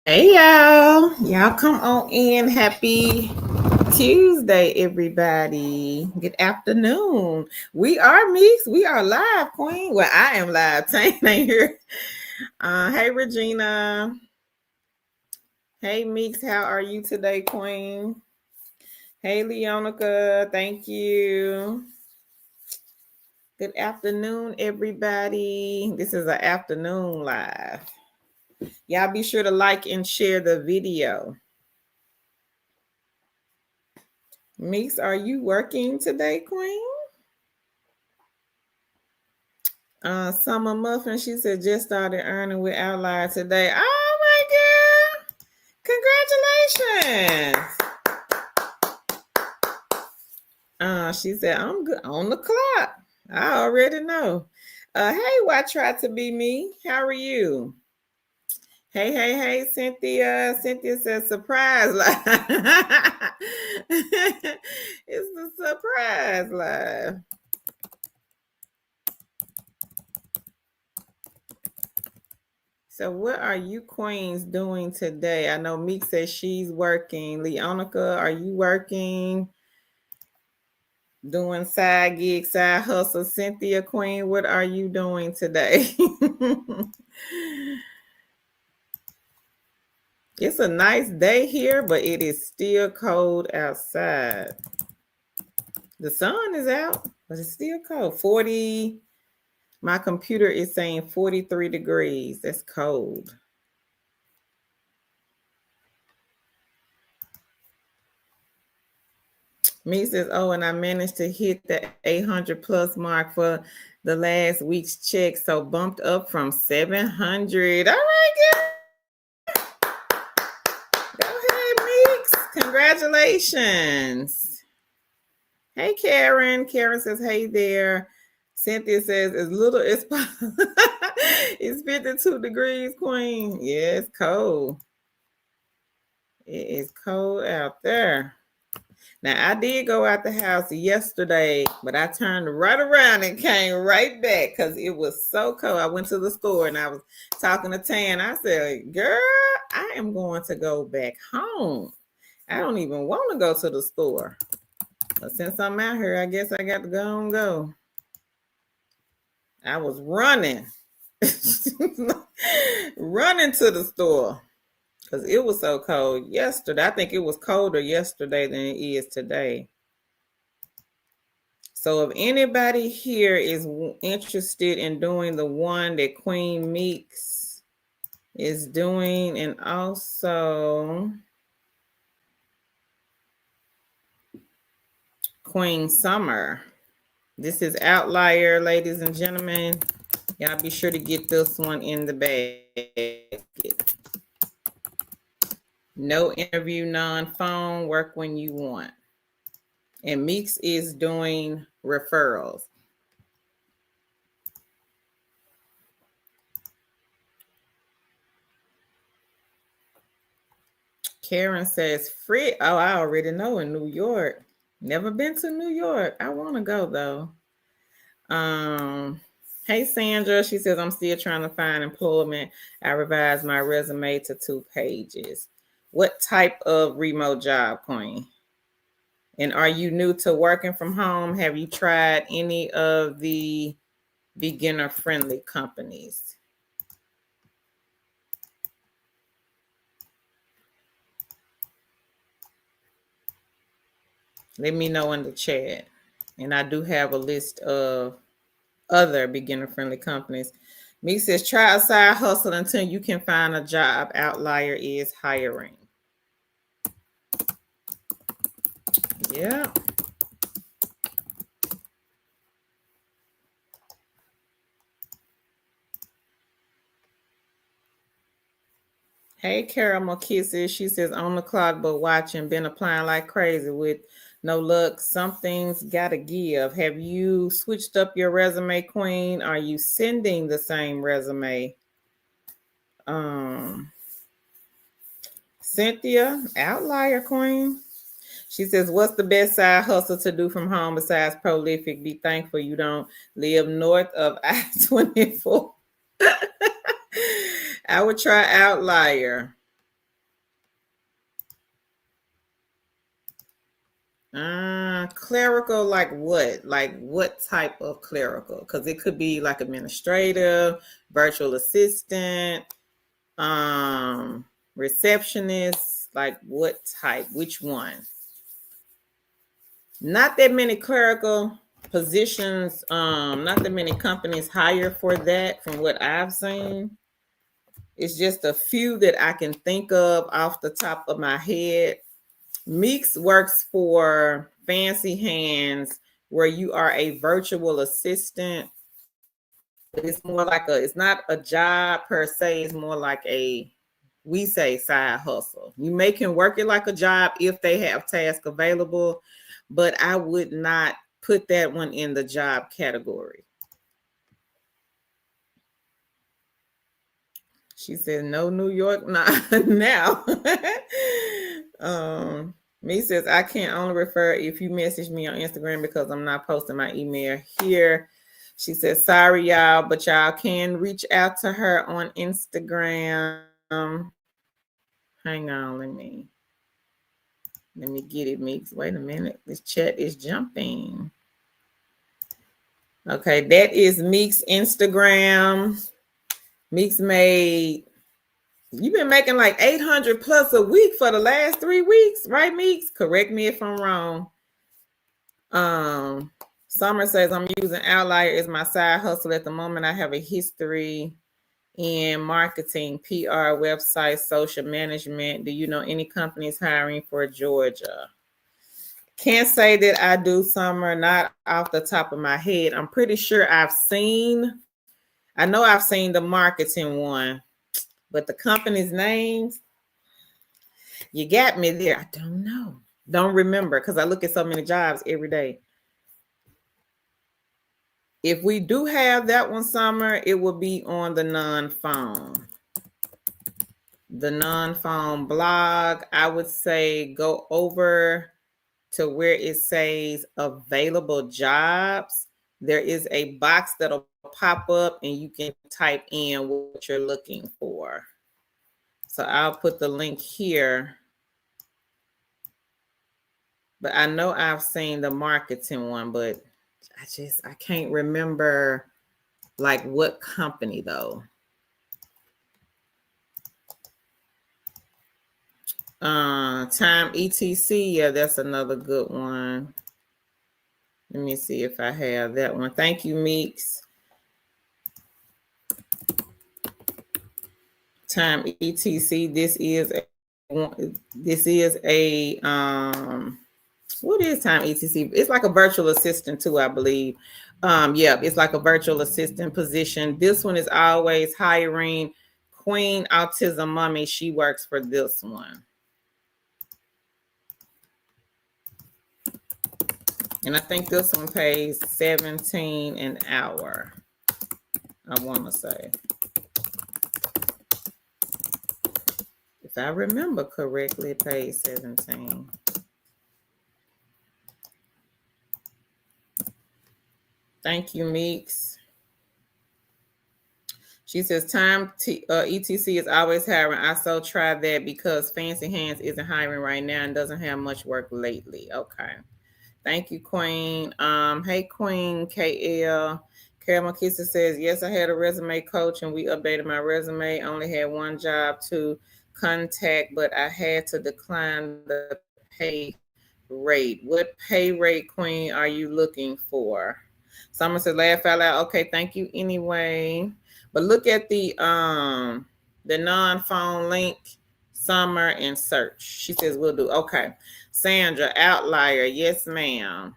Hey y'all. Y'all come on in. Happy Tuesday, everybody. Good afternoon. We are Meeks. We are live, Queen. Well, I am live. Tane ain't here. Hey Regina. Hey Meeks, how are you today, Queen? Hey Leonica, thank you. Good afternoon, everybody. This is an afternoon live. Y'all be sure to like and share the video. Meeks, are you working today, Queen? Summer Muffin, she said just started earning with Outlier today. Oh my God. Congratulations. She said, I'm good on the clock. I already know. Hey, why try to be me? How are you? Hey, Cynthia. Cynthia says surprise live. It's the surprise live. So what are you queens doing today? I know Meek says she's working. Leonica, are you working? Doing side gigs, side hustle. Cynthia Queen, what are you doing today? It's a nice day here, but it is still cold outside. The sun is out, but it's still cold. 40. My computer is saying 43 degrees. That's cold. Me says, oh, and I managed to hit the 800 plus mark for the last week's check. So bumped up from 700. All right, girl. Go ahead, Meeks. Congratulations. Hey, Karen. Karen says, hey there. Cynthia says, as little as possible. It's 52 degrees, Queen. Yeah, it's cold. It is cold out there. Now, I did go out the house yesterday, but I turned right around and came right back because it was so cold. I went to the store and I was talking to Tan. I said, girl, I am going to go back home. I don't even want to go to the store. But since I'm out here, I guess I got to go and go. I was running, running to the store. Because it was so cold yesterday. I think it was colder yesterday than it is today. So if anybody here is interested in doing the one that Queen Meeks is doing, and also Queen Summer. This is Outlier, ladies and gentlemen. Y'all be sure to get this one in the bag. No interview, non-phone, work when you want. And Meeks is doing referrals. Karen says, free. Oh, I already know in New York. Never been to New York. I want to go though. Hey Sandra, she says, I'm still trying to find employment. I revised my resume to 2 pages. What type of remote job, Queen? And are you new to working from home? Have you tried any of the beginner-friendly companies? Let me know in the chat. And I do have a list of other beginner-friendly companies. Me says, try a side hustle until you can find a job. Outlier is hiring. Yeah. Hey, Caramel Kisses. She says, on the clock, but watching. Been applying like crazy with no luck. Something's got to give. Have you switched up your resume, Queen? Are you sending the same resume? Cynthia, Outlier Queen. She says, what's the best side hustle to do from home besides prolific? Be thankful you don't live north of I-24. I would try Outlier. Clerical, like what? Like what type of clerical? Because it could be like administrative, virtual assistant, um, receptionist. Like what type? Which one? Not that many clerical positions. Not that many companies hire for that, from what I've seen. It's just a few that I can think of off the top of my head. Meeks works for Fancy Hands, where you are a virtual assistant. But it's more like it's not a job per se. It's more like we say side hustle. You can work it like a job if they have tasks available, but I would not put that one in the job category. She said, no New York, not now. Me says, I can only refer if you message me on Instagram because I'm not posting my email here. She says, sorry, y'all, but y'all can reach out to her on Instagram. Hang on, let me get it mixed. Wait a minute. This chat is jumping. Okay, that is Meek's Instagram. Meek's made, you've been making like 800 plus a week for the last 3 weeks, right, Meeks? Correct me if I'm wrong. Summer says, I'm using Outlier as my side hustle at the moment. I have a history in marketing, PR, website, social management. Do you know any companies hiring for Georgia? Can't say that I do, Summer, not off the top of my head. I'm pretty sure I know I've seen the marketing one, but the company's names, you got me there. I don't know. Don't remember because I look at so many jobs every day. If we do have that one, Summer, it will be on the non-phone. The non-phone blog, I would say go over to where it says available jobs. There is a box that'll pop up and you can type in what you're looking for. So I'll put the link here. But I know I've seen the marketing one, but I can't remember like what company though. Time ETC, yeah, that's another good one. Let me see if I have that one. Thank you, Meeks. Time ETC. This is a what is Time ETC? It's like a virtual assistant too, I believe. Yeah, it's like a virtual assistant position. This one is always hiring. Queen Autism Mommy, she works for this one. And I think this one pays $17 an hour. I want to say. If I remember correctly, it pays $17. Thank you, Meeks. She says, Time ETC is always hiring. I so try that because Fancy Hands isn't hiring right now and doesn't have much work lately. Okay. Thank you, Queen. Hey, Queen KL. Carol McKisser says, yes, I had a resume coach and we updated my resume. Only had one job to contact, but I had to decline the pay rate. What pay rate, Queen, are you looking for? Someone said, laugh out loud. Okay, thank you anyway. But look at the non-phone link, Summer, and search. She says, we'll do. Okay. Sandra, Outlier. Yes, ma'am.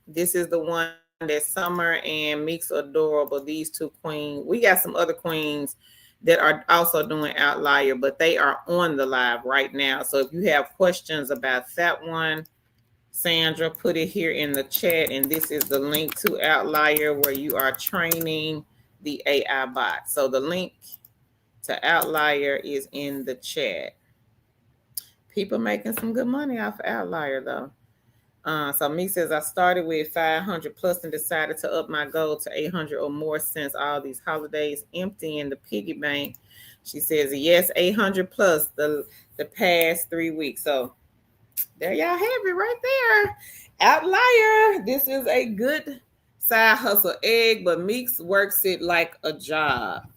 This is the one that Summer and Meeks adorable. These two queens. We got some other queens that are also doing Outlier, but they are on the live right now. So if you have questions about that one, Sandra, put it here in the chat. And this is the link to Outlier where you are training the AI bot. So the link to Outlier is in the chat. People making some good money off of Outlier though. So me says, I started with 500 plus and decided to up my goal to 800 or more since all these holidays emptying the piggy bank. She says, yes, 800 plus the past 3 weeks. So There y'all have it right there. Outlier. This is a good side hustle egg, but Meeks works it like a job.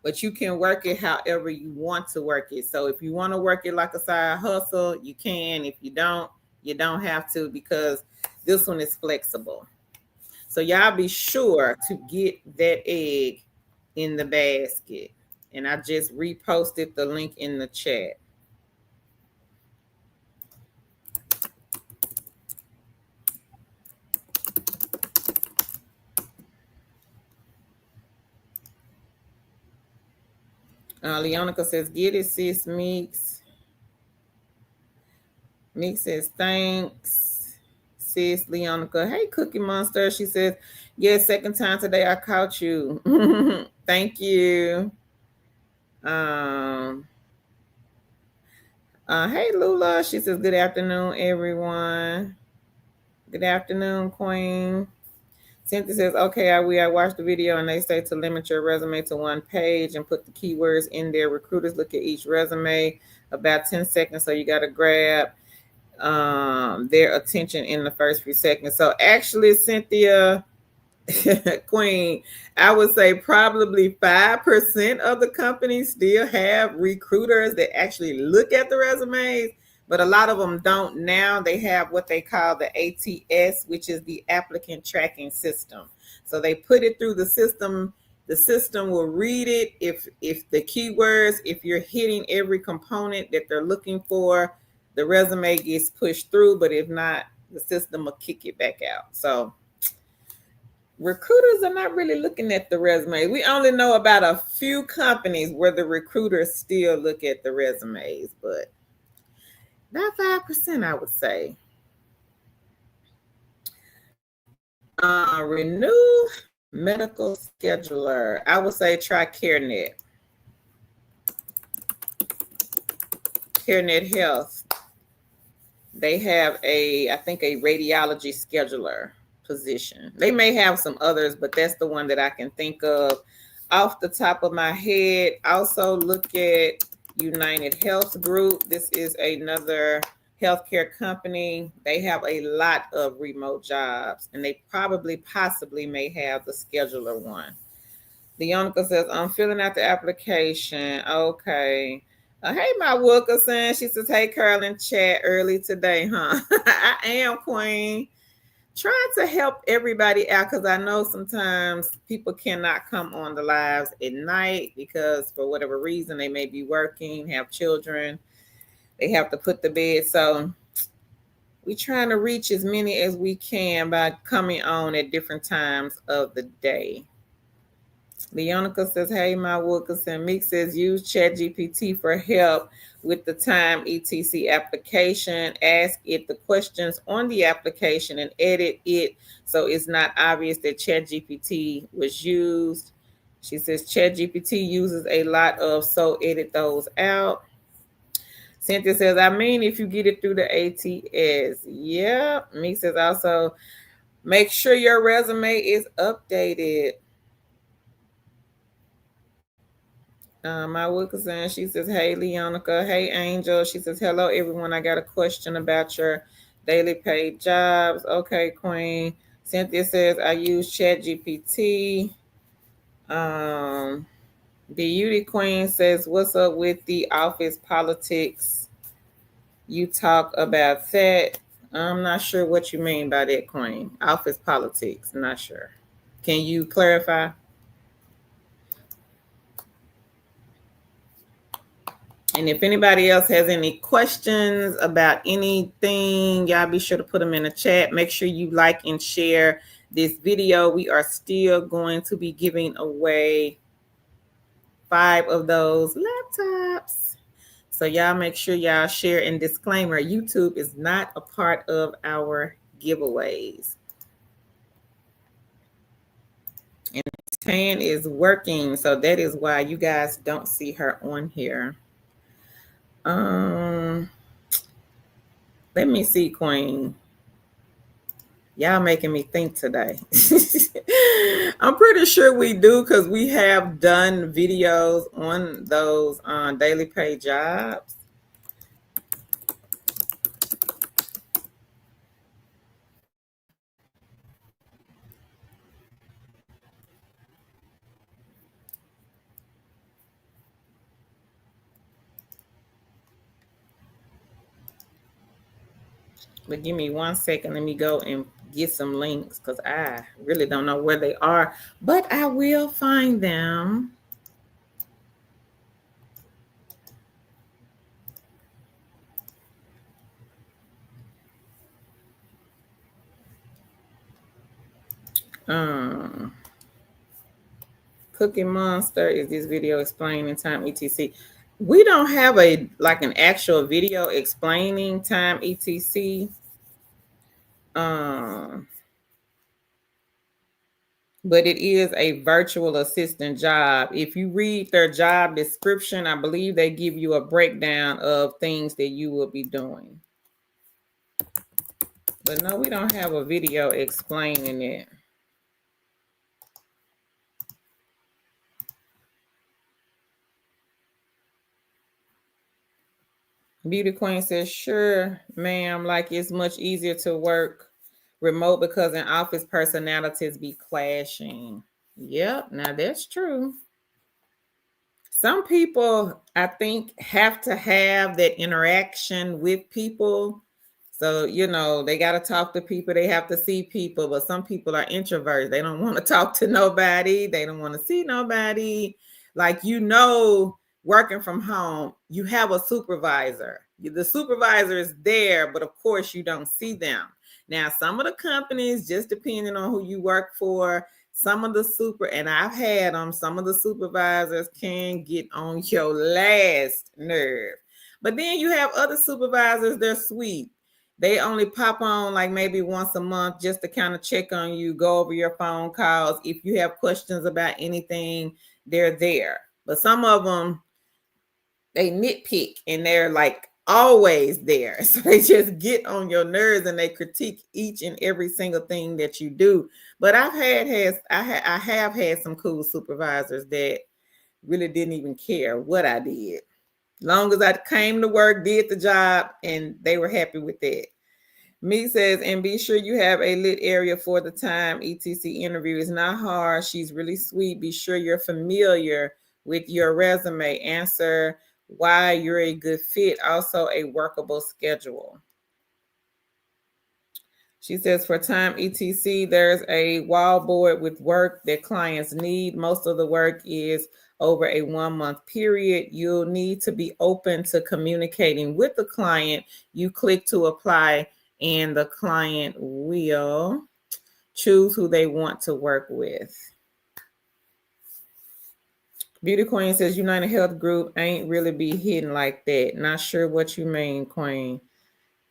But you can work it however you want to work it. So if you want to work it like a side hustle, you can. If you don't have to, because this one is flexible. So y'all be sure to get that egg in the basket. And I just reposted the link in the chat. Leonica says, get it, sis. Meeks. Meeks says, thanks, sis. Leonica. Hey, Cookie Monster. She says, yes, second time today I caught you. Thank you. Hey, Lula. She says, good afternoon, everyone. Good afternoon, Queen. Cynthia says, okay, I watched the video and they say to limit your resume to one page and put the keywords in there. Recruiters look at each resume about 10 seconds, so you got to grab their attention in the first few seconds. So actually, Cynthia, Queen, I would say probably 5% of the companies still have recruiters that actually look at the resumes, but a lot of them don't now. They have what they call the ATS, which is the applicant tracking system. So they put it through the system. The system will read it. If the keywords, if you're hitting every component that they're looking for, the resume gets pushed through, but if not, the system will kick it back out. So recruiters are not really looking at the resume. We only know about a few companies where the recruiters still look at the resumes, but not 5%, I would say. Renew medical scheduler. I would say try CareNet. CareNet Health. They have I think a radiology scheduler position. They may have some others, but that's the one that I can think of off the top of my head. Also look at United Health Group. This is another healthcare company. They have a lot of remote jobs, and they possibly may have the scheduler one. Leonica says, I'm filling out the application. Okay. Hey, my Wilkerson. She says, hey, Carolyn, chat early today, huh? I am, Queen. Trying to help everybody out because I know sometimes people cannot come on the lives at night because for whatever reason they may be working, have children, they have to put to bed. So we're trying to reach as many as we can by coming on at different times of the day. Leonica says, hey, my Wilkerson. Meek says, use ChatGPT for help with the time ETC application. Ask it the questions on the application and edit it so it's not obvious that ChatGPT was used. She says, ChatGPT uses a lot of, so edit those out. Cynthia says, I mean, if you get it through the ATS. Yeah. Meek says, also, make sure your resume is updated. My Wilkerson, she says, hey, Leonica. Hey, Angel. She says, hello, everyone. I got a question about your daily paid jobs. Okay, Queen. Cynthia says, I use ChatGPT. Beauty Queen says, what's up with the office politics? You talk about that. I'm not sure what you mean by that, Queen. Office politics. I'm not sure. Can you clarify? And if anybody else has any questions about anything, y'all be sure to put them in the chat. Make sure you like and share this video. We are still going to be giving away 5 of those laptops. So y'all make sure y'all share. And disclaimer, YouTube is not a part of our giveaways. And Tan is working, so that is why you guys don't see her on here. Let me see, Queen. Y'all making me think today. I'm pretty sure we do because we have done videos on those daily paid jobs. But give me 1 second. Let me go and get some links because I really don't know where they are, but I will find them. Cookie Monster, is this video explaining time etc? We don't have an actual video explaining time etc. But it is a virtual assistant job. If you read their job description, I believe they give you a breakdown of things that you will be doing. But no, we don't have a video explaining it. Beauty Queen says, sure, ma'am, like it's much easier to work remote because in office personalities be clashing. Yep, now that's true. Some people, I think, have to have that interaction with people. So, they got to talk to people. They have to see people. But some people are introverts. They don't want to talk to nobody. They don't want to see nobody. Like, working from home, you have a supervisor. The supervisor is there, but of course, you don't see them. Now, some of the companies, just depending on who you work for, some of the some of the supervisors can get on your last nerve. But then you have other supervisors, they're sweet. They only pop on like maybe once a month just to kind of check on you, go over your phone calls. If you have questions about anything, they're there. But some of them, they nitpick and they're like always there. So they just get on your nerves and they critique each and every single thing that you do. But I have had some cool supervisors that really didn't even care what I did. Long as I came to work, did the job, and they were happy with that. Me says, and be sure you have a lit area for the time etc interview. It's not hard. She's really sweet. Be sure you're familiar with your resume. Answer why you're a good fit. Also a workable schedule. She says, for time etc, there's a wall board with work that clients need. Most of the work is over a 1 month period. You'll need to be open to communicating with the client. You click to apply and the client will choose who they want to work with. Beauty Queen says, United Health Group ain't really be hidden like that. Not sure what you mean, Queen.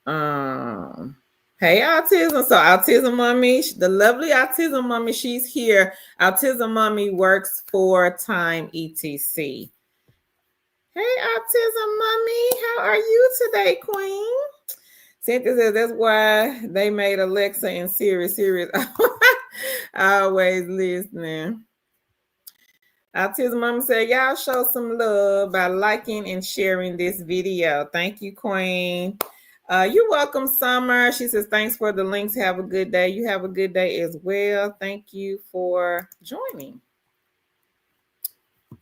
Hey, Autism. So Autism Mommy, the lovely Autism Mommy, she's here. Autism Mommy works for time etc. Hey, Autism Mommy, how are you today, Queen? Cynthia says, that's why they made Alexa and Siri serious. Always listening. Autism Mama said, y'all show some love by liking and sharing this video. Thank you, Queen. You're welcome, Summer. She says, thanks for the links. Have a good day. You have a good day as well. Thank you for joining.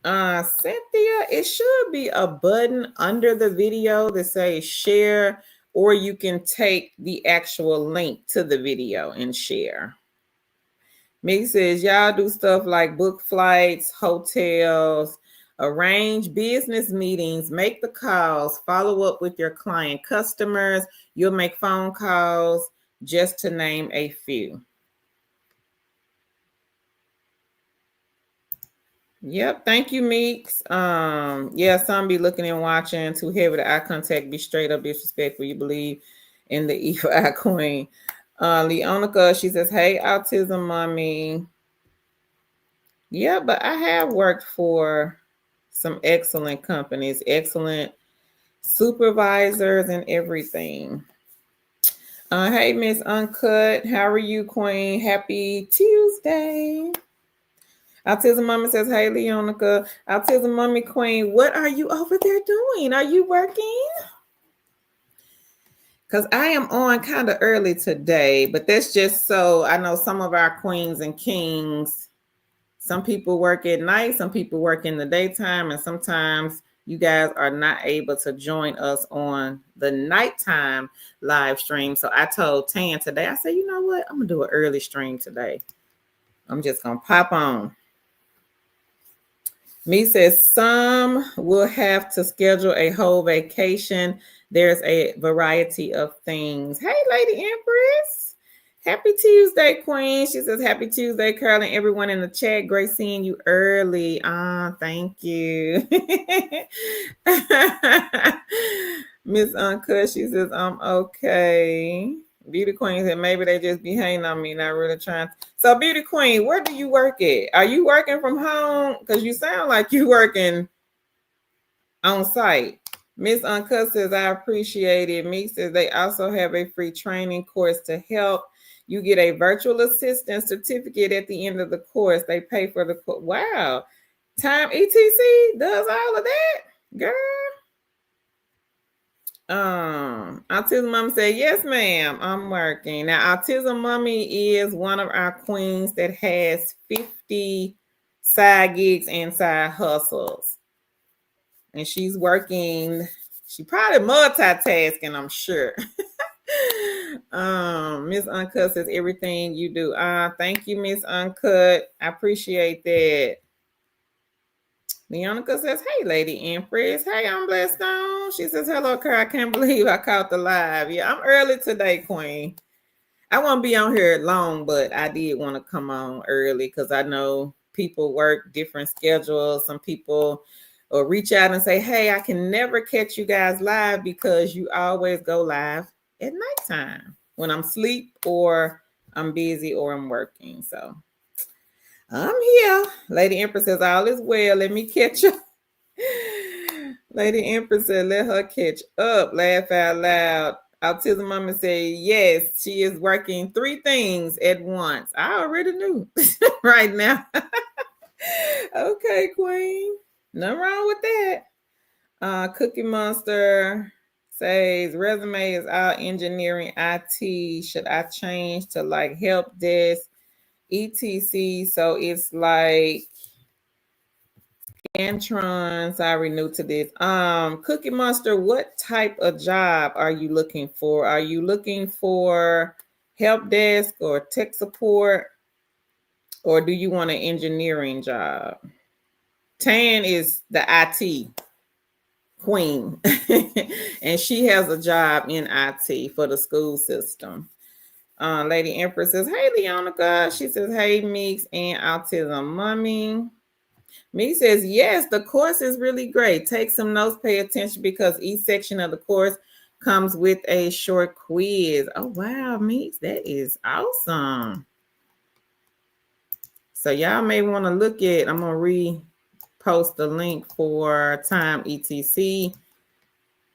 Cynthia, it should be a button under the video that says share, or you can take the actual link to the video and share. Mick says, y'all do stuff like book flights, hotels, arrange business meetings, make the calls, follow up with your client customers. You'll make phone calls, just to name a few. Yep. Thank you, Meeks. Yeah, some be looking and watching. Too heavy to eye contact. Be straight up disrespectful. You believe in the evil eye queen. Leonica, she says, hey, Autism Mommy. Yeah, but I have worked for some excellent companies, excellent supervisors and everything. Hey, Miss Uncut. How are you, Queen? Happy Tuesday. Autism Mommy says, hey, Leonica. Autism Mommy Queen, what are you over there doing? Are you working? Because I am on kind of early today, but that's just so I know some of our queens and kings, some people work at night, some people work in the daytime, and sometimes you guys are not able to join us on the nighttime live stream. So I told Tan today, I said, you know what? I'm going to do an early stream today. I'm just going to pop on. Me says some will have to schedule a whole vacation. There's a variety of things. Hey, Lady Empress. Happy Tuesday, Queen. She says, happy Tuesday, Carol, and everyone in the chat. Great seeing you early. Thank you. Miss Uncut, she says, I'm okay. Beauty Queen said, maybe they just be hating on me, not really trying. So, Beauty Queen, where do you work at? Are you working from home? Because you sound like you working on site. Miss Uncut says, I appreciate it. Me says, they also have a free training course to help. You get a virtual assistant certificate at the end of the course. They pay for the course. Wow. Time ETC does all of that? Girl. Autism Mommy said, yes, ma'am, I'm working. Now, Autism Mommy is one of our queens that has 50 side gigs and side hustles. And she's working, she probably multitasking, I'm sure. Miss Uncut says everything you do. Thank you, Miss Uncut. I appreciate that. Leonica says, hey, Lady Empress. Hey, I'm Blessed Stone. She says, hello, Carl. I can't believe I caught the live. Yeah, I'm early today, Queen. I won't be on here long, but I did want to come on early because I know people work different schedules. Some people will reach out and say, hey, I can never catch you guys live because you always go live at nighttime when I'm asleep or I'm busy or I'm working. So I'm here. Lady Empress says, all is well. Let me catch up. Lady Empress said, let her catch up. Laugh out loud. Autism Mama said, yes, she is working 3 things at once. I already knew right now. Okay, Queen. Nothing wrong with that. Cookie Monster says, resume is all engineering IT. Should I change to like help desk? ETC, so it's like Antrons. I new to this. Cookie Monster, what type of job are you looking for? Are you looking for help desk or tech support, or do you want an engineering job? Tan is the IT queen, and she has a job in IT for the school system. Lady Empress says, hey, Leonica. She says, hey, Meeks and Autism Mommy. Meeks says, yes, the course is really great. Take some notes, pay attention, because each section of the course comes with a short quiz. Oh, wow, Meeks, that is awesome. So y'all may want to look at, I'm going to repost the link for Time ETC.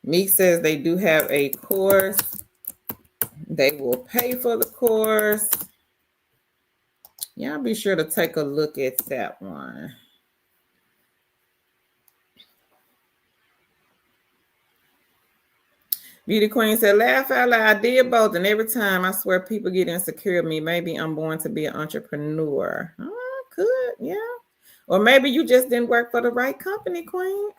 Meeks says they do have a course. They will pay for the course. Y'all be sure to take a look at that one. Beauty Queen said, laugh out loud. I did both, and every time I swear people get insecure of me. Maybe I'm born to be an entrepreneur. Oh, could, yeah. Or maybe you just didn't work for the right company, Queen.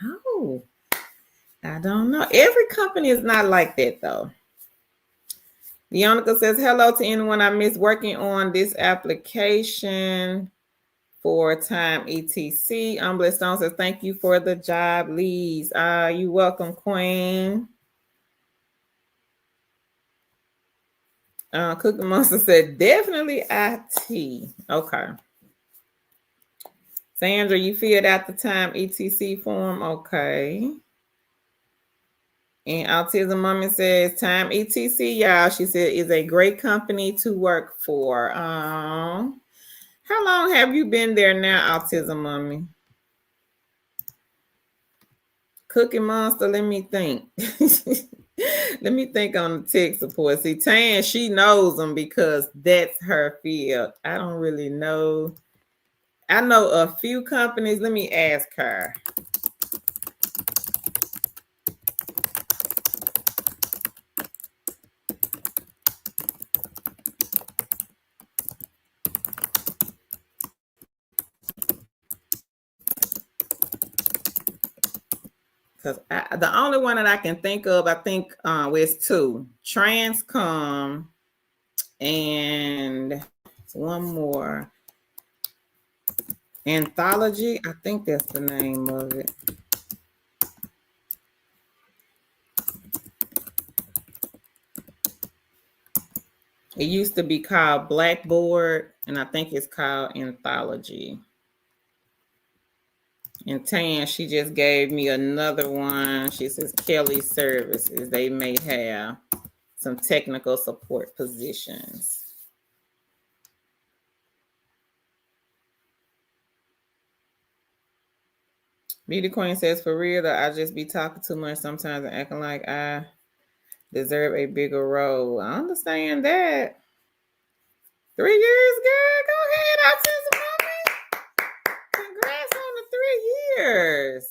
I don't know. Every company is not like that, though. Leonica says, hello to anyone I miss working on this application for Time ETC. Blessed Stone says, thank you for the job, Lees. You welcome, Queen. Cookie Monster said, definitely IT. Okay. Sandra, you filled out the Time ETC form? Okay. And Autism Mommy says, Time ETC, y'all, she said, is a great company to work for. How long have you been there now, Autism Mommy? Cookie Monster, let me think. Let me think on the tech support. See, Tan, she knows them because that's her field. I don't really know. I know a few companies. Let me ask her. Because the only one that I can think of, I think is two. Transcom and one more. Anthology. I think that's the name of it. It used to be called Blackboard, and I think it's called Anthology. And Tan, she just gave me another one. She says Kelly Services. They may have some technical support positions. Beauty Queen says, for real, though, I just be talking too much sometimes and acting like I deserve a bigger role. I understand that. 3 years, girl. Go ahead, Autism Mommy. Congrats on the 3 years.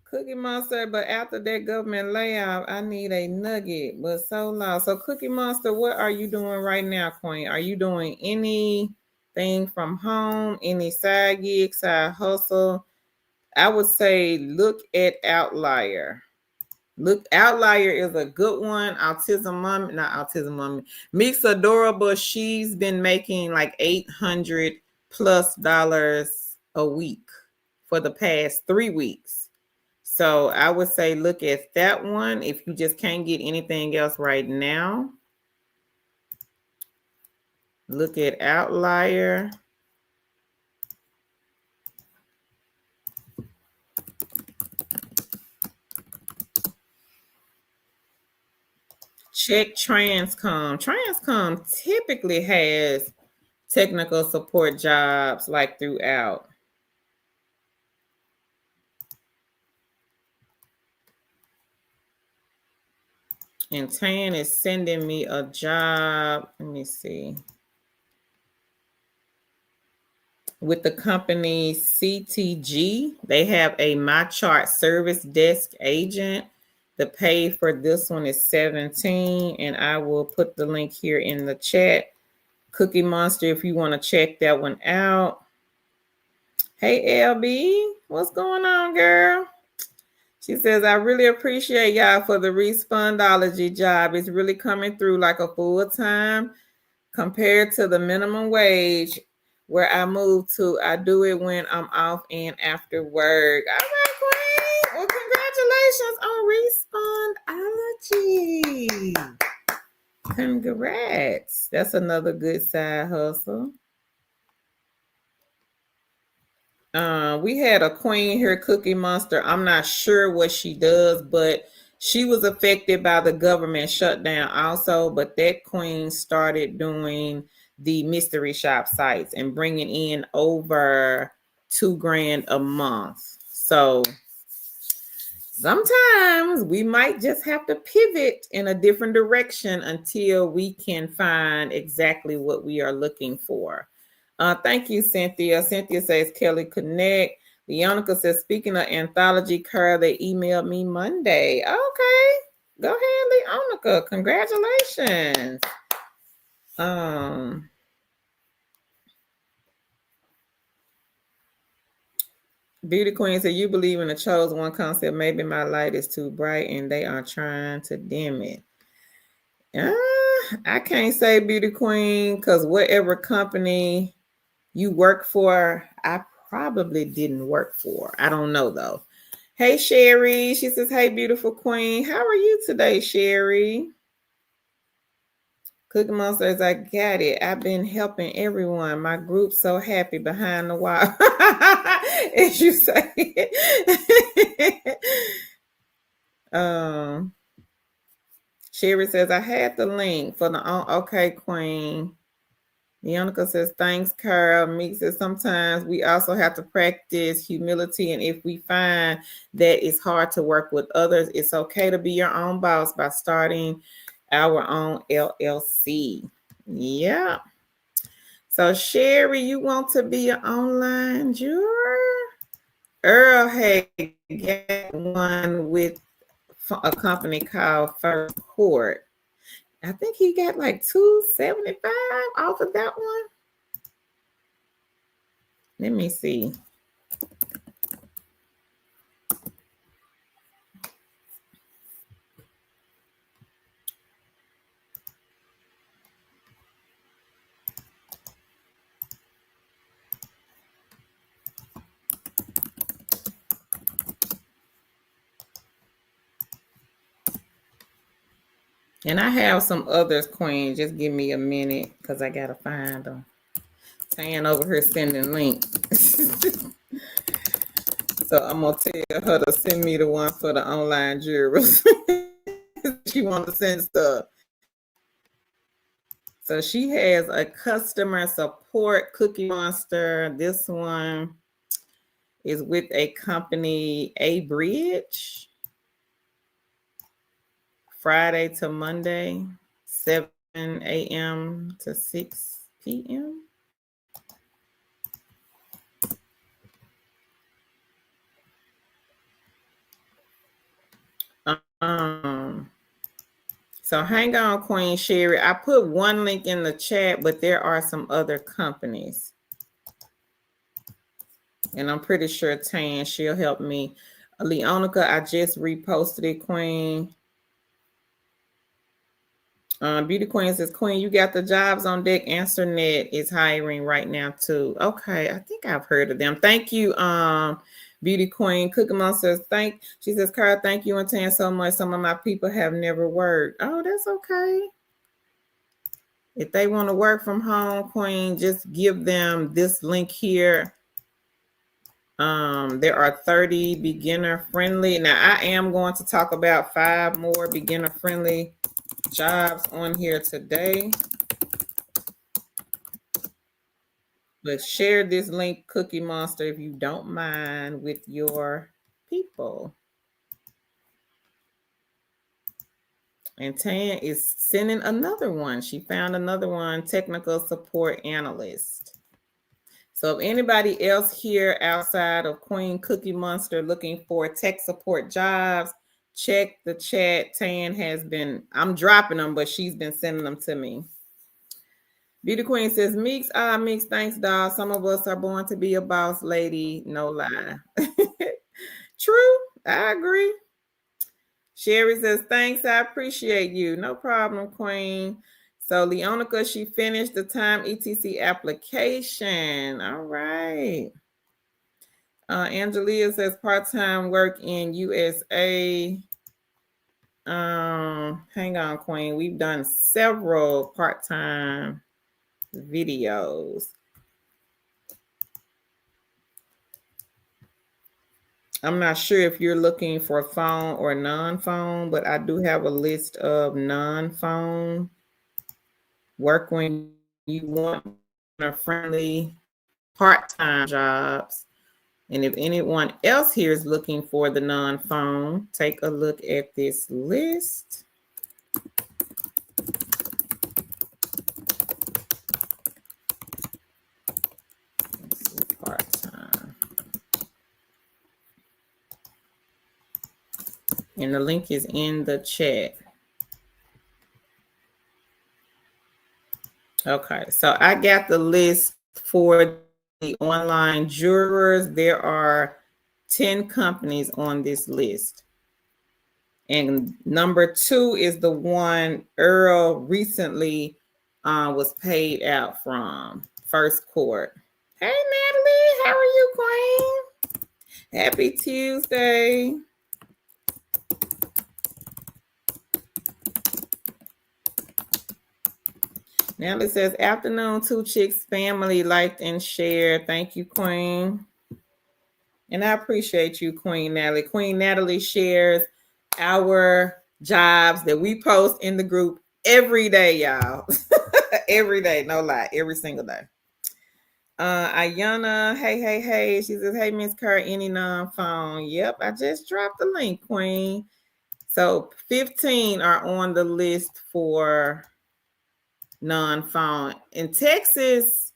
Cookie Monster, but after that government layoff, I need a nugget, but so loud. So Cookie Monster, what are you doing right now, Queen? Are you doing anything from home, any side gig, side hustle? I would say look at Outlier. Look, Outlier is a good one. Autism Mommy, not Autism Mommy. Meeks Adorable, she's been making like $800+ a week for the past 3 weeks. So I would say look at that one if you just can't get anything else right now. Look at Outlier. Check Transcom. Transcom typically has technical support jobs like throughout. And Tan is sending me a job. Let me see. With the company CTG, they have a My Chart service desk agent. The pay for this one is $17, and I will put the link here in the chat. Cookie Monster, if you want to check that one out. Hey, LB, what's going on, girl? She says, I really appreciate y'all for the Respondology job. It's really coming through like a full-time compared to the minimum wage where I move to. I do it when I'm off and after work. All right, Queen. Well, congratulations on Respondology. Congrats. That's another good side hustle. We had a queen here, Cookie Monster. I'm not sure what she does, but she was affected by the government shutdown also. But that queen started doing the mystery shop sites and bringing in over $2,000 a month. So sometimes we might just have to pivot in a different direction until we can find exactly what we are looking for. Thank you, Cynthia. Cynthia says, Kelly Connect. Leonica says, speaking of Anthology, Carl, they emailed me Monday. Okay. Go ahead, Leonica. Congratulations. Beauty Queen said, you believe in the chosen one concept. Maybe my light is too bright and they are trying to dim it. I can't say, Beauty Queen, because whatever company you work for, I probably didn't work for. I don't know though. Hey, Sherry. She says, hey, beautiful queen. How are you today, Sherry? Cookie Mom says, I got it. I've been helping everyone. My group's so happy behind the wall. As you say. Sherry says, I had the link for the okay, queen. Leonica says, thanks, Carl. Meek says, sometimes we also have to practice humility. And if we find that it's hard to work with others, it's okay to be your own boss by starting our own LLC. Yeah. So, Sherry, you want to be an online juror? Earl had got one with a company called First Court. I think he got like $275 off of that one. Let me see. And I have some others, Queen. Just give me a minute because I got to find them. Tan over here sending links. So I'm going to tell her to send me the one for the online jurors. She want to send stuff. So she has a customer support Cookie Monster. This one is with a company, A Bridge. Friday to Monday, 7 a.m. to 6 p.m. So hang on, Queen Sherry. I put one link in the chat, but there are some other companies. And I'm pretty sure Tan, she'll help me. Leonica, I just reposted it, Queen. Beauty Queen says, Queen, you got the jobs on deck. AnswerNet is hiring right now too. Okay, I think I've heard of them. Thank you, Beauty Queen. Cookie Mom says, she says, Carl, thank you and Tan so much. Some of my people have never worked. Oh, that's okay. If they want to work from home, Queen, just give them this link here. There are 30 beginner friendly. Now I am going to talk about 5 more beginner friendly jobs on here today. But share this link, Cookie Monster, if you don't mind, with your people. And Tan is sending another one. She found another one, technical support analyst. So if anybody else here outside of Queen Cookie Monster looking for tech support jobs, check the chat. Tan has been, I'm dropping them, but she's been sending them to me. Beauty Queen says, Meeks, Meeks, thanks, dog. Some of us are born to be a boss lady. No lie. True. I agree. Sherry says, thanks. I appreciate you. No problem, Queen. So Leonica, she finished the time ETC application. All right. Angelia says part-time work in USA. Hang on, Queen. We've done several part-time videos. I'm not sure if you're looking for phone or non-phone, but I do have a list of non-phone work when you want a friendly part-time jobs. And if anyone else here is looking for the non-phone, take a look at this list. Part-time. And the link is in the chat. Okay, so I got the list for the online jurors. There are 10 companies on this list. And number 2 is the one Earl recently was paid out from, First Court. Hey, Natalie, how are you, Queen? Happy Tuesday. Natalie says, afternoon, 2 chicks family liked and shared. Thank you, Queen. And I appreciate you, Queen Natalie. Queen Natalie shares our jobs that we post in the group every day, y'all. Every day, no lie, every single day. Ayana, hey. She says, hey, Miss Kerr, any non-phone? Yep, I just dropped the link, Queen. So 15 are on the list for non-phone. In Texas,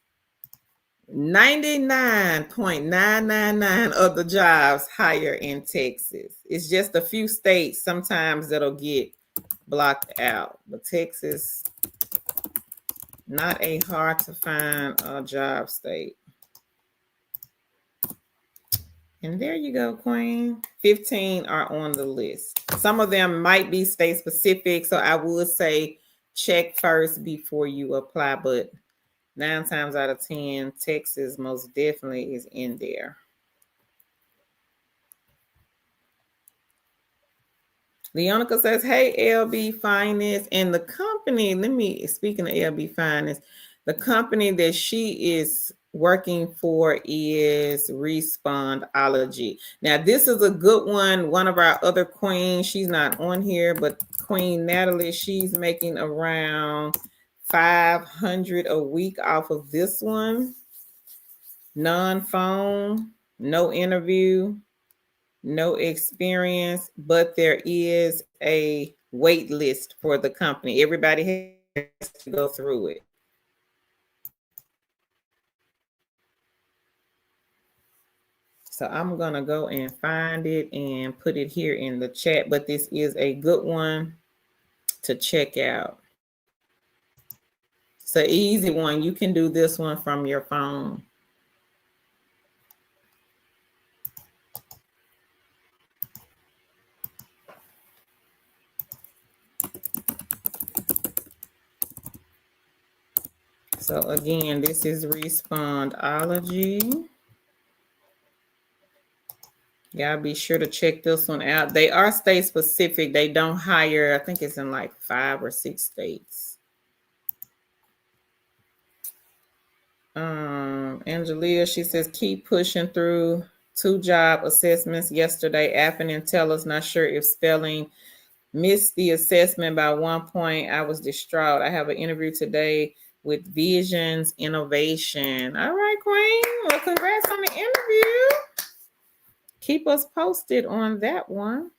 99.999 of the jobs hire in Texas. It's just a few states sometimes that'll get blocked out. But Texas, not a hard to find job state. And there you go, Queen. 15 are on the list. Some of them might be state specific, so I would say check first before you apply, but 9 times out of 10, Texas most definitely is in there. Leonica says, hey, LB Finance. And the company, speaking of LB Finance, the company that she is working for is Respondology. Now, this is a good one. One of our other queens, she's not on here, but Queen Natalie, she's making around $500 a week off of this one. Non-phone, no interview, no experience, but there is a wait list for the company. Everybody has to go through it. So I'm going to go and find it and put it here in the chat, but this is a good one to check out. It's an easy one. You can do this one from your phone. So again, this is Respondology. Y'all be sure to check this one out. They are state specific. They don't hire, I think it's in like 5 or 6 states. Angelia, she says, keep pushing through 2 job assessments yesterday. Apping and Tellers, not sure if spelling. Missed the assessment by 1 point. I was distraught. I have an interview today with Visions Innovation. All right, Queen. Well, congrats on the interview. Keep us posted on that one.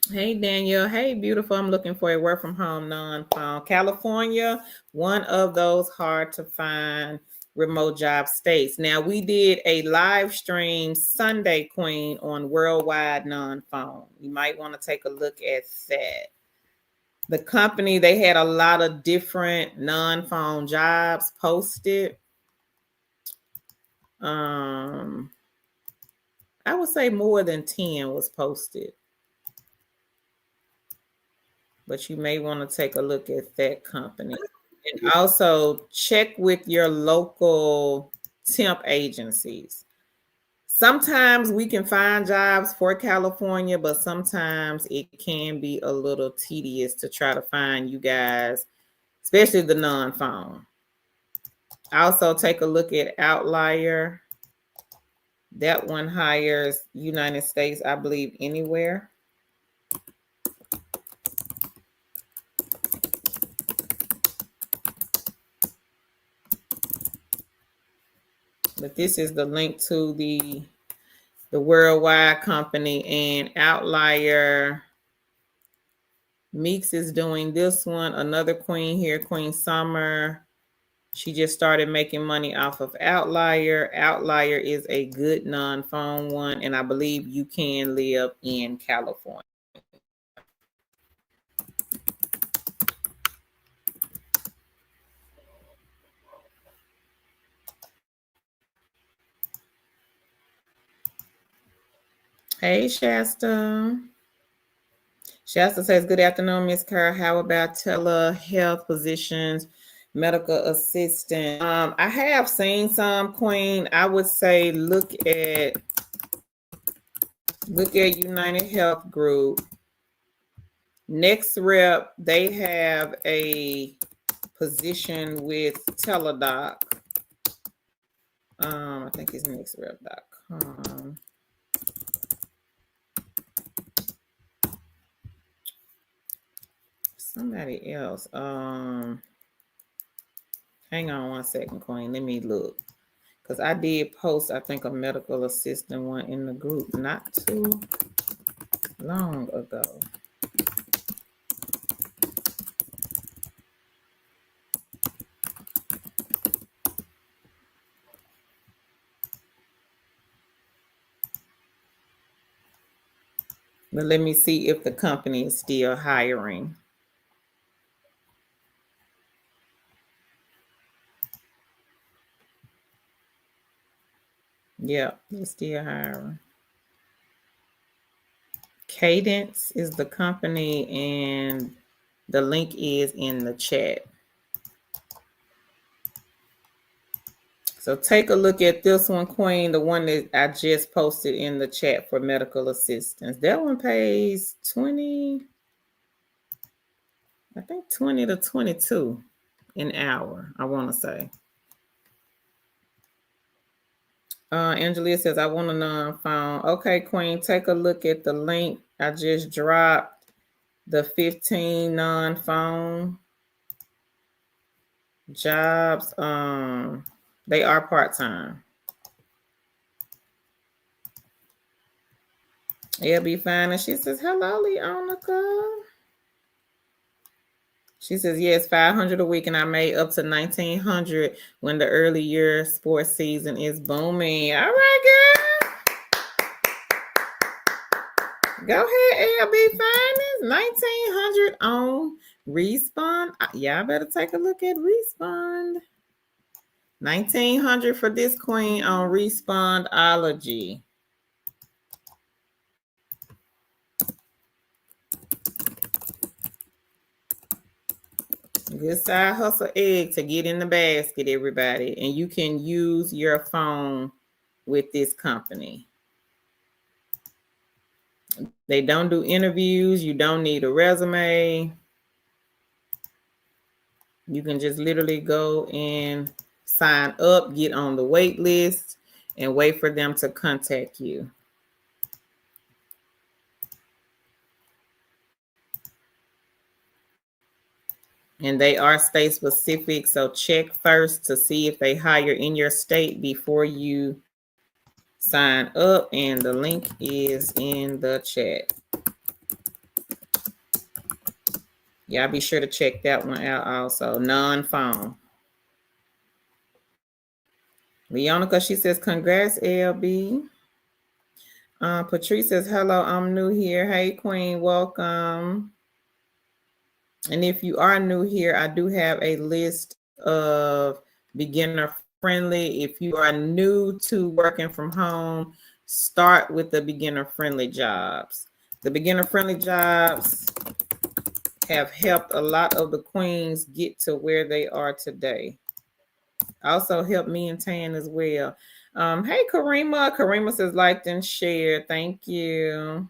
Hey, Daniel. Hey, beautiful. I'm looking for a work from home non-phone. California, one of those hard to find remote job states. Now, we did a live stream Sunday, Queen, on worldwide non-phone. You might want to take a look at that. The company, they had a lot of different non-phone jobs posted. I would say more than 10 was posted. But you may want to take a look at that company. And also check with your local temp agencies. Sometimes we can find jobs for California, but sometimes it can be a little tedious to try to find you guys, especially the non-phone. Also take a look at Outlier. That one hires United States, I believe, anywhere. But this is the link to the worldwide company, and Outlier. Meeks is doing this one. Another queen here, Queen Summer. She just started making money off of Outlier. Outlier is a good non-phone one, and I believe you can live in California. Hey, Shasta. Shasta says, good afternoon, Miss Kerr. How about telehealth positions, medical assistant? I have seen some, Queen. I would say look at United Health Group. Next Rep, they have a position with Teladoc. I think it's nextrep.com. Somebody else. Hang on 1 second, Queen. Let me look. Because I did post, I think, a medical assistant one in the group not too long ago. But let me see if the company is still hiring. Yeah, they're still hiring. Cadence is the company, and the link is in the chat. So So take a look at this one, Queen, the one that I just posted in the chat for medical assistance. That one pays 20, I think 20 to 22 an hour, I want to say. Angelia says, I want a non-phone. Okay, Queen, take a look at the link. I just dropped the 15 non-phone jobs. They are part-time. It'll be fine. And she says, hello, Leonica. She says, yes, 500 a week, and I made up to 1900 when the early year sports season is booming. All right, girl. Go ahead, LB Finance. 1900 on Respond. Y'all better take a look at Respond. 1900 for this queen on Respondology. Good side hustle egg to get in the basket, everybody. And you can use your phone with this company. They don't do interviews. You don't need a resume. You can just literally go and sign up, get on the wait list, and wait for them to contact you. And they are state specific, so check first to see if they hire in your state before you sign up. And the link is in the chat. Y'all be sure to check that one out also. Non-phone. Leonica, she says, congrats, LB. Patrice says, hello, I'm new here. Hey, Queen, welcome. And if you are new here, I do have a list of beginner friendly. If you are new to working from home, start with the beginner friendly jobs. The beginner friendly jobs have helped a lot of the queens get to where they are today. Also helped me and Tan as well. Hey, Karima. Karima says liked and shared. Thank you.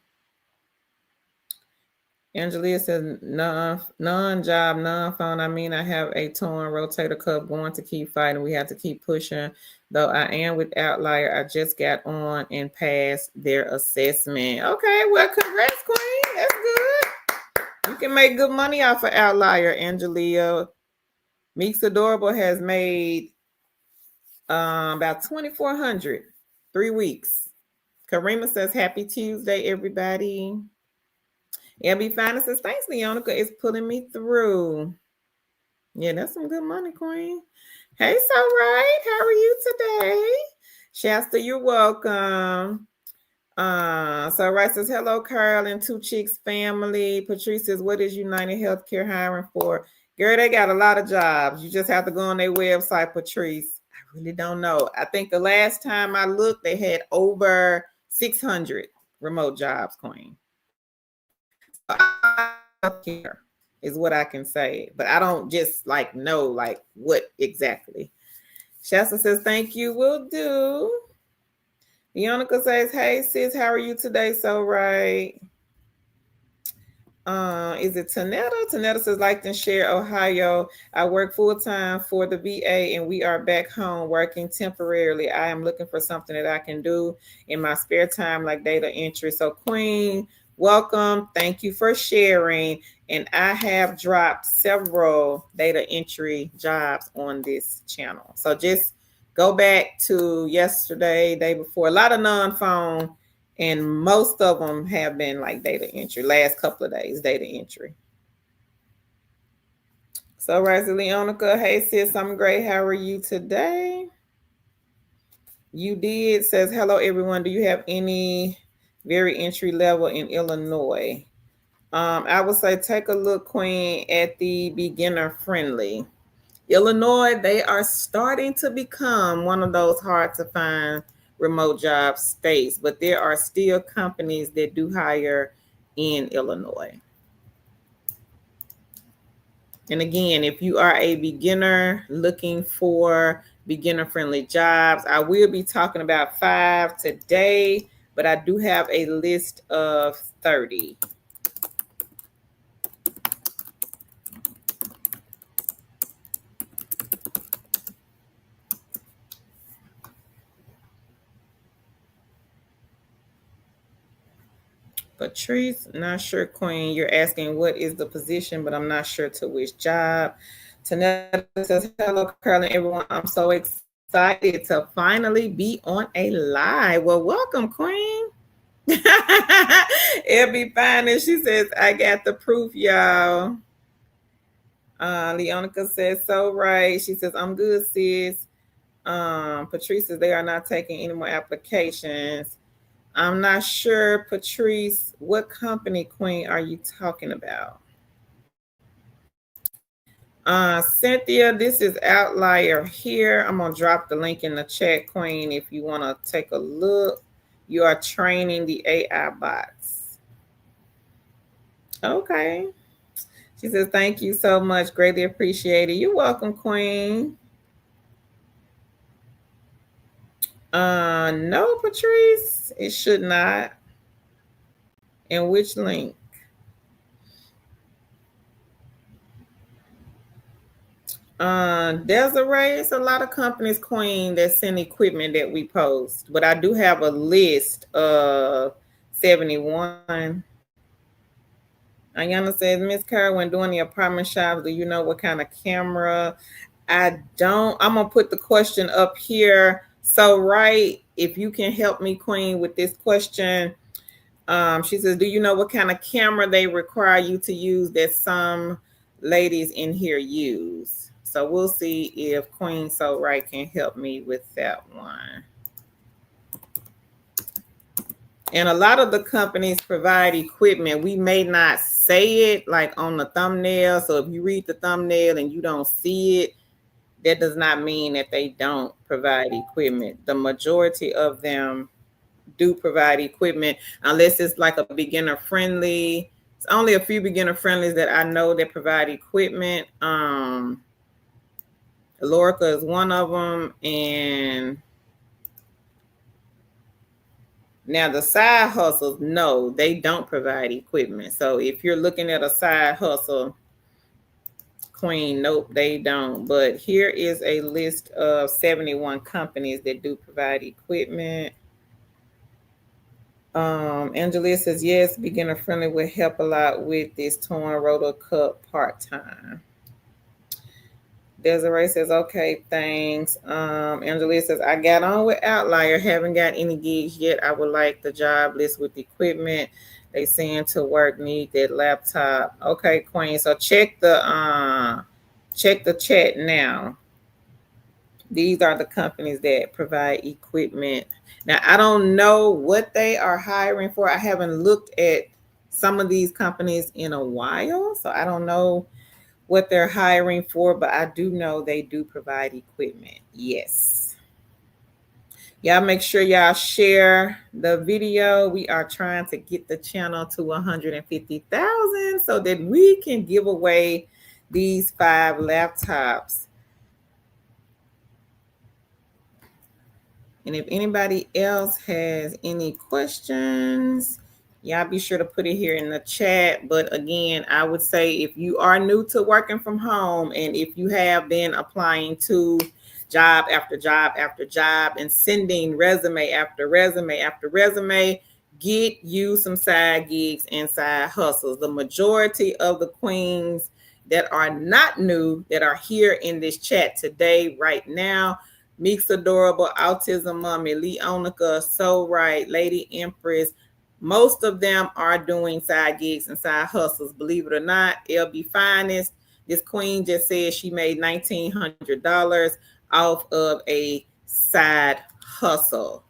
Angelia says, non-job, non-phone. I mean, I have a torn rotator cuff going to keep fighting. We have to keep pushing. Though I am with Outlier, I just got on and passed their assessment. Okay, well, congrats, Queen. That's good. You can make good money off of Outlier, Angelia. Meeks Adorable has made about 2,400, 3 weeks. Karima says, happy Tuesday, everybody. LB Finance says, thanks, Leonica. It's pulling me through. Yeah, that's some good money, Queen. Hey, so right. How are you today? Shasta, you're welcome. So right says, hello, Carl and Two Chicks family. Patrice says, what is United Healthcare hiring for? Girl, they got a lot of jobs. You just have to go on their website, Patrice. I really don't know. I think the last time I looked, they had over 600 remote jobs, Queen. Healthcare is what I can say, but I don't just know what exactly. Shasta says, thank you, will do. Leonica says, hey sis, how are you today? So right. Is it Tanetta? Tanetta says, like and share, Ohio. I work full-time for the VA and we are back home working temporarily. I am looking for something that I can do in my spare time, like data entry. So Queen, welcome. Thank you for sharing. And I have dropped several data entry jobs on this channel. So just go back to yesterday, day before, a lot of non-phone. And most of them have been like data entry, last couple of days, data entry. So, Rosie Leonica, hey sis, I'm great. How are you today? You did says, hello, everyone. Do you have any very entry level in Illinois? I would say take a look, Queen, at the beginner friendly. Illinois, they are starting to become one of those hard to find remote job states, but there are still companies that do hire in Illinois. And again, if you are a beginner looking for beginner-friendly jobs. I will be talking about 5 today, but I do have a list of 30. Patrice, not sure, Queen. You're asking what is the position, but I'm not sure to which job. Tanetta says, hello, Carolyn, everyone. I'm so excited to finally be on a live. Well, welcome, Queen. It'll be fine. And she says, I got the proof, y'all. Leonica says, so right. She says, I'm good, sis. Patrice says, they are not taking any more applications. I'm not sure, Patrice, what company, Queen, are you talking about? Cynthia, this is Outlier here. I'm going to drop the link in the chat, Queen, if you want to take a look. You are training the AI bots. Okay. She says, thank you so much. Greatly appreciated. You're welcome, Queen. No, Patrice, it should not. And which link? Desiree, it's a lot of companies, Queen, that send equipment that we post, but I do have a list of 71. Ayana says, Miss Carr, when doing the apartment shops, do you know what kind of camera? I don't. I'm gonna put the question up here. So, right, if you can help me, Queen, with this question. She says, do you know what kind of camera they require you to use that some ladies in here use? So we'll see if Queen So Right can help me with that one. And a lot of the companies provide equipment. We may not say it like on the thumbnail. So if you read the thumbnail and you don't see it, that does not mean that they don't provide equipment. The majority of them do provide equipment, unless it's like a beginner friendly. It's only a few beginner friendlies that I know that provide equipment. Lorica is one of them. And now the side hustles, no, they don't provide equipment. So if you're looking at a side hustle, Queen, nope, they don't. But here is a list of 71 companies that do provide equipment. Angela says, yes, beginner friendly will help a lot with this torn rotor cup part-time. Desiree says, okay, thanks. Angela says, I got on with Outlier, haven't got any gigs yet. I would like the job list with equipment. They saying to work need that laptop. Okay, Queen. So check the chat now. These are the companies that provide equipment. Now, I don't know what they are hiring for. I haven't looked at some of these companies in a while, so I don't know what they're hiring for, but I do know they do provide equipment. Yes. Y'all make sure y'all share the video. We are trying to get the channel to 150,000 so that we can give away these 5 laptops. And if anybody else has any questions, y'all be sure to put it here in the chat. But again, I would say if you are new to working from home and if you have been applying to job after job after job and sending resume after resume after resume, get you some side gigs and side hustles. The majority of the queens that are not new, that are here in this chat today, right now, Meeks Adorable, Autism Mommy, Leonica, So Right, Lady Empress, most of them are doing side gigs and side hustles. Believe it or not, LB Finest, this queen just said she made $1,900 off of a side hustle.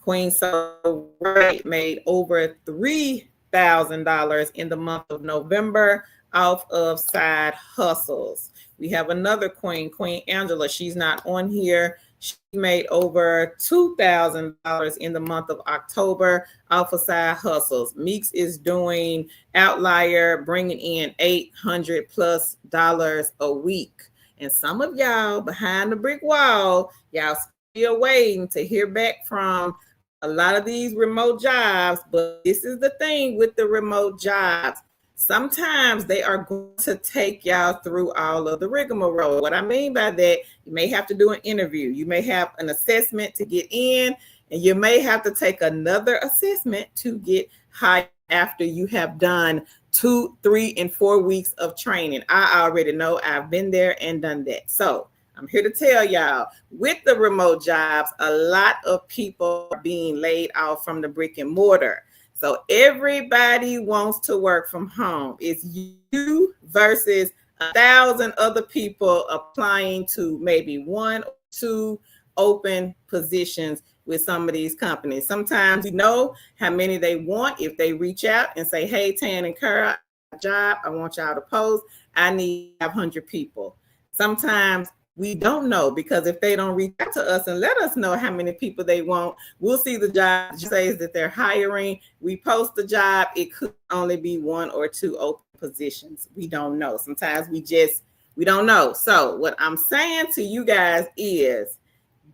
Queen So Right made over $3,000 in the month of November off of side hustles. We have another queen, Queen Angela. She's not on here. She made over $2,000 in the month of October off of side hustles. Meeks is doing Outlier, bringing in $800+ a week. And some of y'all behind the brick wall, y'all still waiting to hear back from a lot of these remote jobs. But this is the thing with the remote jobs. Sometimes they are going to take y'all through all of the rigmarole. What I mean by that, you may have to do an interview. You may have an assessment to get in, and you may have to take another assessment to get hired after you have done 2, 3, and 4 weeks of training. I already know. I've been there and done that. So I'm here to tell y'all, with the remote jobs, a lot of people are being laid off from the brick and mortar. So everybody wants to work from home. It's you versus 1,000 other people applying to maybe 1 or 2 open positions with some of these companies. Sometimes you know how many they want if they reach out and say, hey, Tan and Kara, job, I want y'all to post. I need 500 people. Sometimes we don't know, because if they don't reach out to us and let us know how many people they want, we'll see the job says that they're hiring. We post the job. It could only be 1 or 2 open positions. We don't know. Sometimes we don't know. So what I'm saying to you guys is,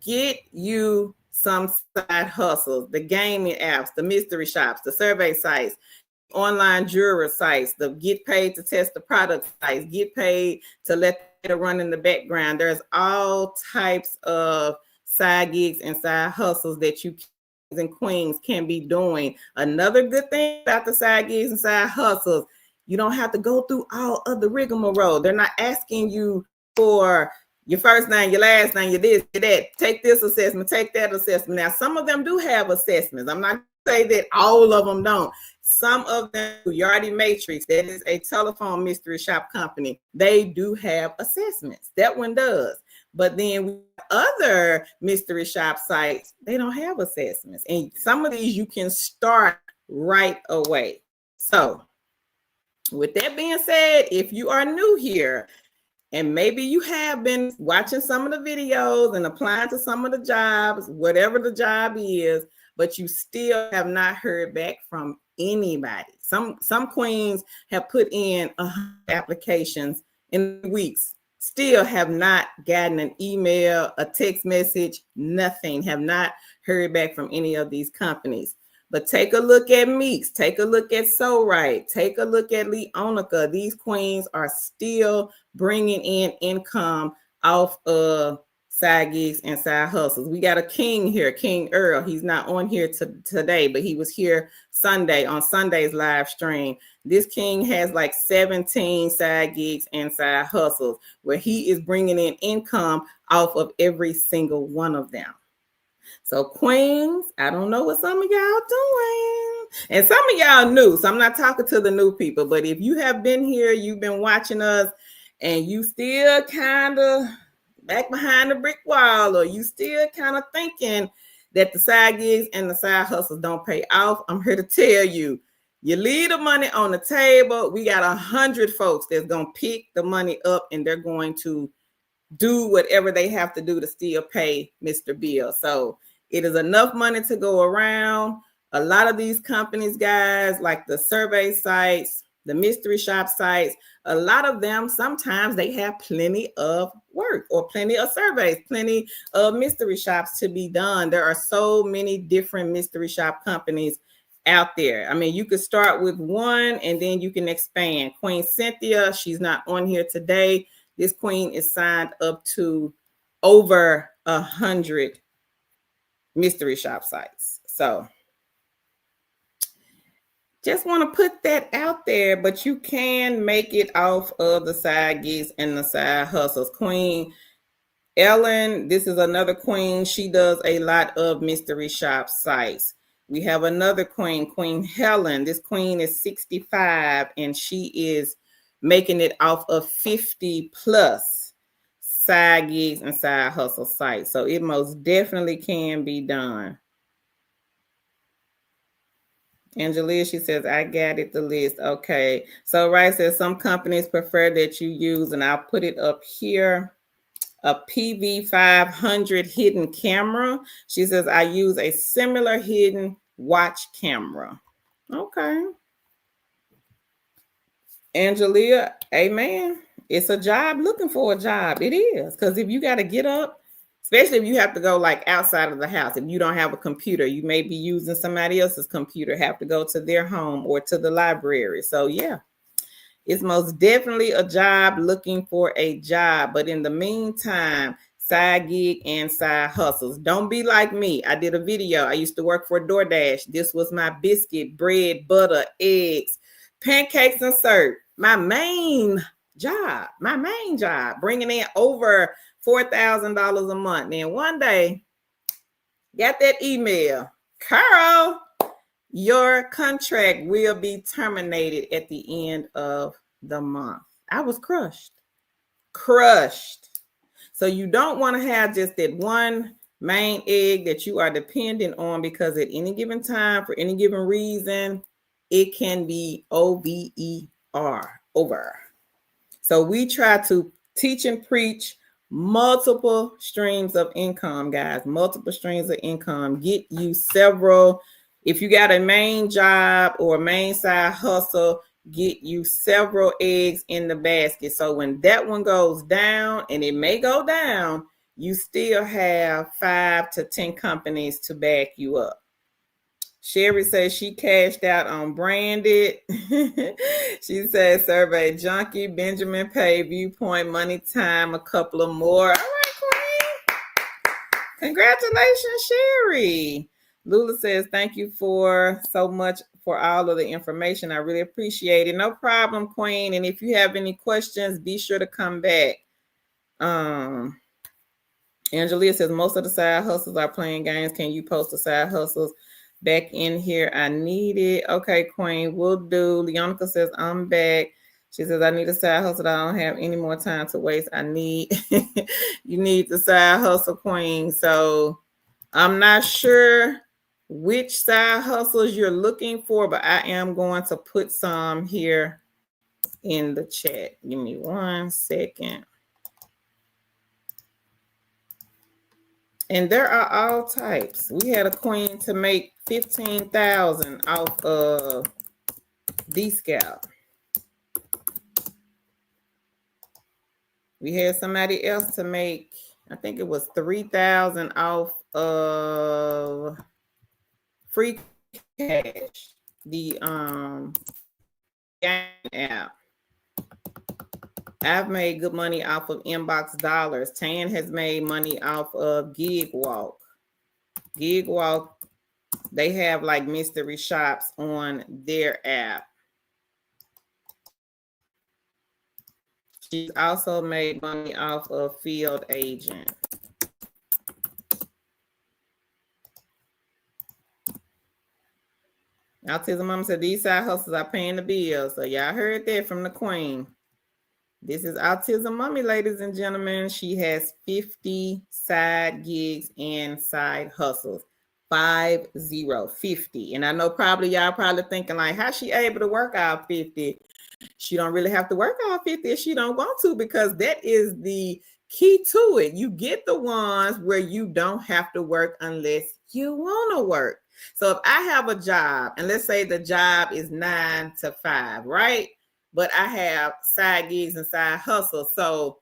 get you some side hustles, the gaming apps, the mystery shops, the survey sites, online juror sites, the get paid to test the product sites, get paid to let it run in the background. There's all types of side gigs and side hustles that you and queens can be doing. Another good thing about the side gigs and side hustles, you don't have to go through all of the rigmarole. They're not asking you for your first name, your last name, your this, your that. Take this assessment, take that assessment. Now, some of them do have assessments. I'm not say that all of them don't. Some of them, Yardi Matrix, that is a telephone mystery shop company, they do have assessments. That one does. But then other mystery shop sites, they don't have assessments. And some of these you can start right away. So with that being said, if you are new here, and maybe you have been watching some of the videos and applying to some of the jobs, whatever the job is, but you still have not heard back from anybody. Some queens have put in 100 applications in weeks, still have not gotten an email, a text message, nothing, have not heard back from any of these companies. But take a look at Meeks, take a look at So Right, take a look at Leonica. These queens are still bringing in income off of side gigs and side hustles. We got a king here, King Earl. He's not on here today, but he was here Sunday on Sunday's live stream. This king has like 17 side gigs and side hustles where he is bringing in income off of every single one of them. So queens, I don't know what some of y'all doing. And some of y'all new, so I'm not talking to the new people, but if you have been here, you've been watching us, and you still kind of back behind the brick wall, or you still kind of thinking that the side gigs and the side hustles don't pay off, I'm here to tell you, you leave the money on the table. We got 100 folks that's going to pick the money up, and they're going to do whatever they have to do to still pay Mr. Bill. So it is enough money to go around. A lot of these companies, guys, like the survey sites, the mystery shop sites, a lot of them, sometimes they have plenty of work or plenty of surveys, plenty of mystery shops to be done. There are so many different mystery shop companies out there. I mean, you could start with one and then you can expand. Queen Cynthia, she's not on here today. This queen is signed up to over 100 mystery shop sites. So just want to put that out there, but you can make it off of the side gigs and the side hustles. Queen Ellen, this is another queen. She does a lot of mystery shop sites. We have another queen, Queen Helen. This queen is 65 and she is making it off of 50 plus side gigs and side hustle sites. So it most definitely can be done. Angelia, she says, I got it, the list. Okay. So Right says some companies prefer that you use, and I'll put it up here, a PV500 hidden camera. She says, I use a similar hidden watch camera. Okay. Angelia, amen. It's a job looking for a job. It is. Because if you got to get up, especially if you have to go like outside of the house, if you don't have a computer, you may be using somebody else's computer, have to go to their home or to the library. So yeah, it's most definitely a job looking for a job. But in the meantime, side gig and side hustles. Don't be like me. I did a video. I used to work for DoorDash. This was my biscuit, bread, butter, eggs, pancakes, and syrup. My main job, bringing in over $4,000 a month. Then one day, got that email, Carl, your contract will be terminated at the end of the month. I was crushed. So you don't want to have just that one main egg that you are dependent on, because at any given time, for any given reason, it can be over. So we try to teach and preach multiple streams of income, guys. Multiple streams of income. Get you several. If you got a main job or a main side hustle, get you several eggs in the basket. So when that one goes down, and it may go down, you still have 5 to 10 companies to back you up. Sherry says she cashed out on Branded. She says Survey Junkie, Benjamin Pay, Viewpoint, Money Time, a couple of more. All right, Queen. Congratulations, Sherry. Lula says, thank you for so much for all of the information. I really appreciate it. No problem, Queen. And if you have any questions, be sure to come back. Angelia says, most of the side hustles are playing games. Can you post the side hustles back in here? I need it. Okay, Queen, will do. Leonica says, I'm back. She says, I need a side hustle. I don't have any more time to waste. I need, you need the side hustle, Queen. So I'm not sure which side hustles you're looking for, but I am going to put some here in the chat. Give me 1 second. And there are all types. We had a queen to make $15,000 off of D-Scout. We had somebody else to make, I think it was $3,000 off of Free Cash, the game app. I've made good money off of Inbox Dollars. Tan has made money off of Gig Walk. Gig Walk, they have like mystery shops on their app. She's also made money off of Field Agent. Autism Mama said these side hustles are paying the bills. So y'all heard that from the queen. This is Autism Mommy, ladies and gentlemen. She has 50 side gigs and side hustles. 50. And I know probably y'all probably thinking like, how she able to work out 50? She don't really have to work out 50 if she don't want to, because that is the key to it. You get the ones where you don't have to work unless you want to work. So if I have a job, and let's say the job is 9 to 5, right? But I have side gigs and side hustles. So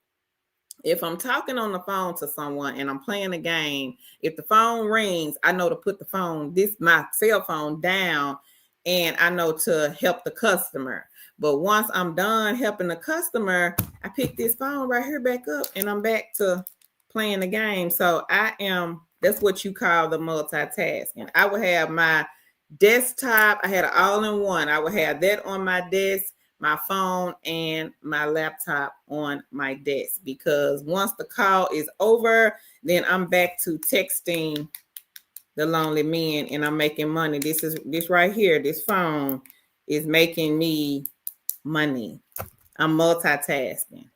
if I'm talking on the phone to someone and I'm playing a game, if the phone rings, I know to put the phone, my cell phone down, and I know to help the customer. But once I'm done helping the customer, I pick this phone right here back up and I'm back to playing the game. So that's what you call the multitasking. I would have my desktop. I had an all-in-one. I would have that on my desk, my phone, and my laptop on my desk, because once the call is over, then I'm back to texting the lonely men and I'm making money. This right here, this phone is making me money. I'm multitasking.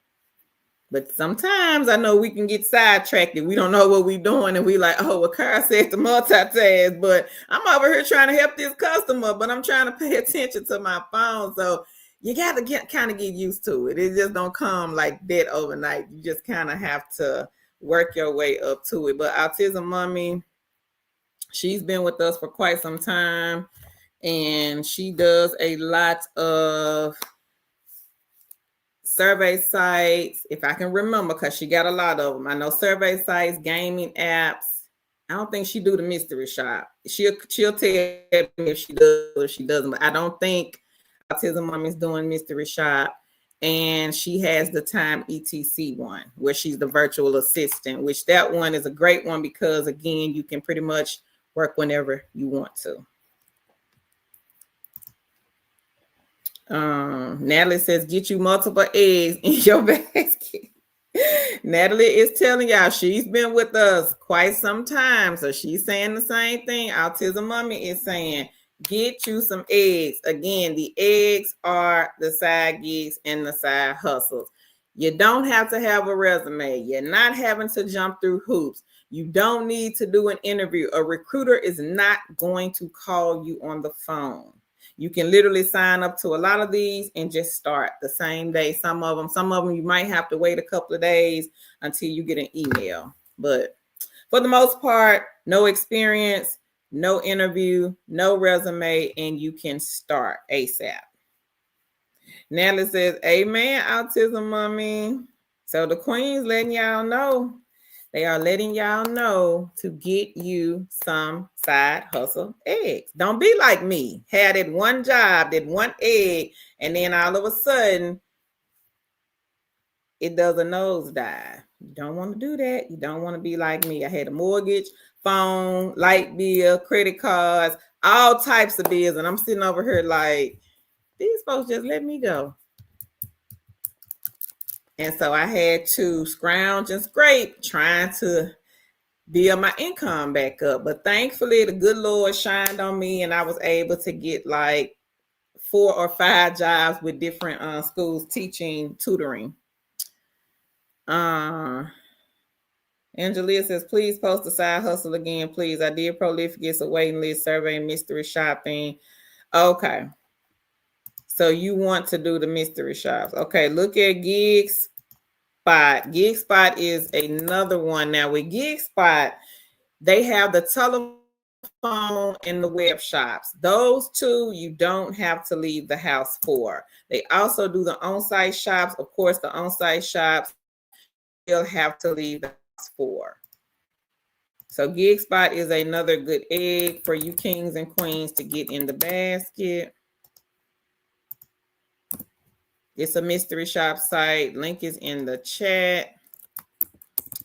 But sometimes I know we can get sidetracked and we don't know what we're doing, and we like, oh, well, Carl said to multitask, but I'm over here trying to help this customer, but I'm trying to pay attention to my phone. So you got to kind of get used to it. It just don't come like that overnight. You just kind of have to work your way up to it. But Autism Mommy, she's been with us for quite some time, and she does a lot of survey sites, if I can remember, because she got a lot of them. I know survey sites, gaming apps. I don't think she do the mystery shop. She'll tell me if she does or she doesn't, but I don't think Autism Mommy's doing mystery shop. And she has the Time ETC one, where she's the virtual assistant, which that one is a great one because, again, you can pretty much work whenever you want to. Natalie says, get you multiple eggs in your basket. Natalie is telling y'all she's been with us quite some time, so she's saying the same thing Autism Mommy is saying. Get you some eggs. Again, the eggs are the side gigs and the side hustles. You don't have to have a resume. You're not having to jump through hoops. You don't need to do an interview. A recruiter is not going to call you on the phone. You can literally sign up to a lot of these and just start the same day. Some of them you might have to wait a couple of days until you get an email. But for the most part, no experience, no interview, no resume, and you can start ASAP. Natalie says, amen, Autism Mommy. So the queens letting y'all know. They are letting y'all know to get you some side hustle eggs. Don't be like me. Had that one job, that one egg, and then all of a sudden, it does a nosedive. You don't want to do that. You don't want to be like me. I had a mortgage, phone, light bill, credit cards, all types of bills. And I'm sitting over here like, these folks just let me go. And so I had to scrounge and scrape trying to build my income back up. But thankfully, the good Lord shined on me and I was able to get like 4 or 5 jobs with different schools teaching tutoring. Angelia says, please post the side hustle again, please. I did prolific. It's a waiting list, survey, mystery shopping. Okay. So you want to do the mystery shops. Okay, look at GigSpot. GigSpot is another one. Now with GigSpot, they have the telephone and the web shops. Those two you don't have to leave the house for. They also do the on-site shops. Of course, the on-site shops you'll have to leave the house for. So GigSpot is another good egg for you kings and queens to get in the basket. It's a mystery shop site. Link is in the chat.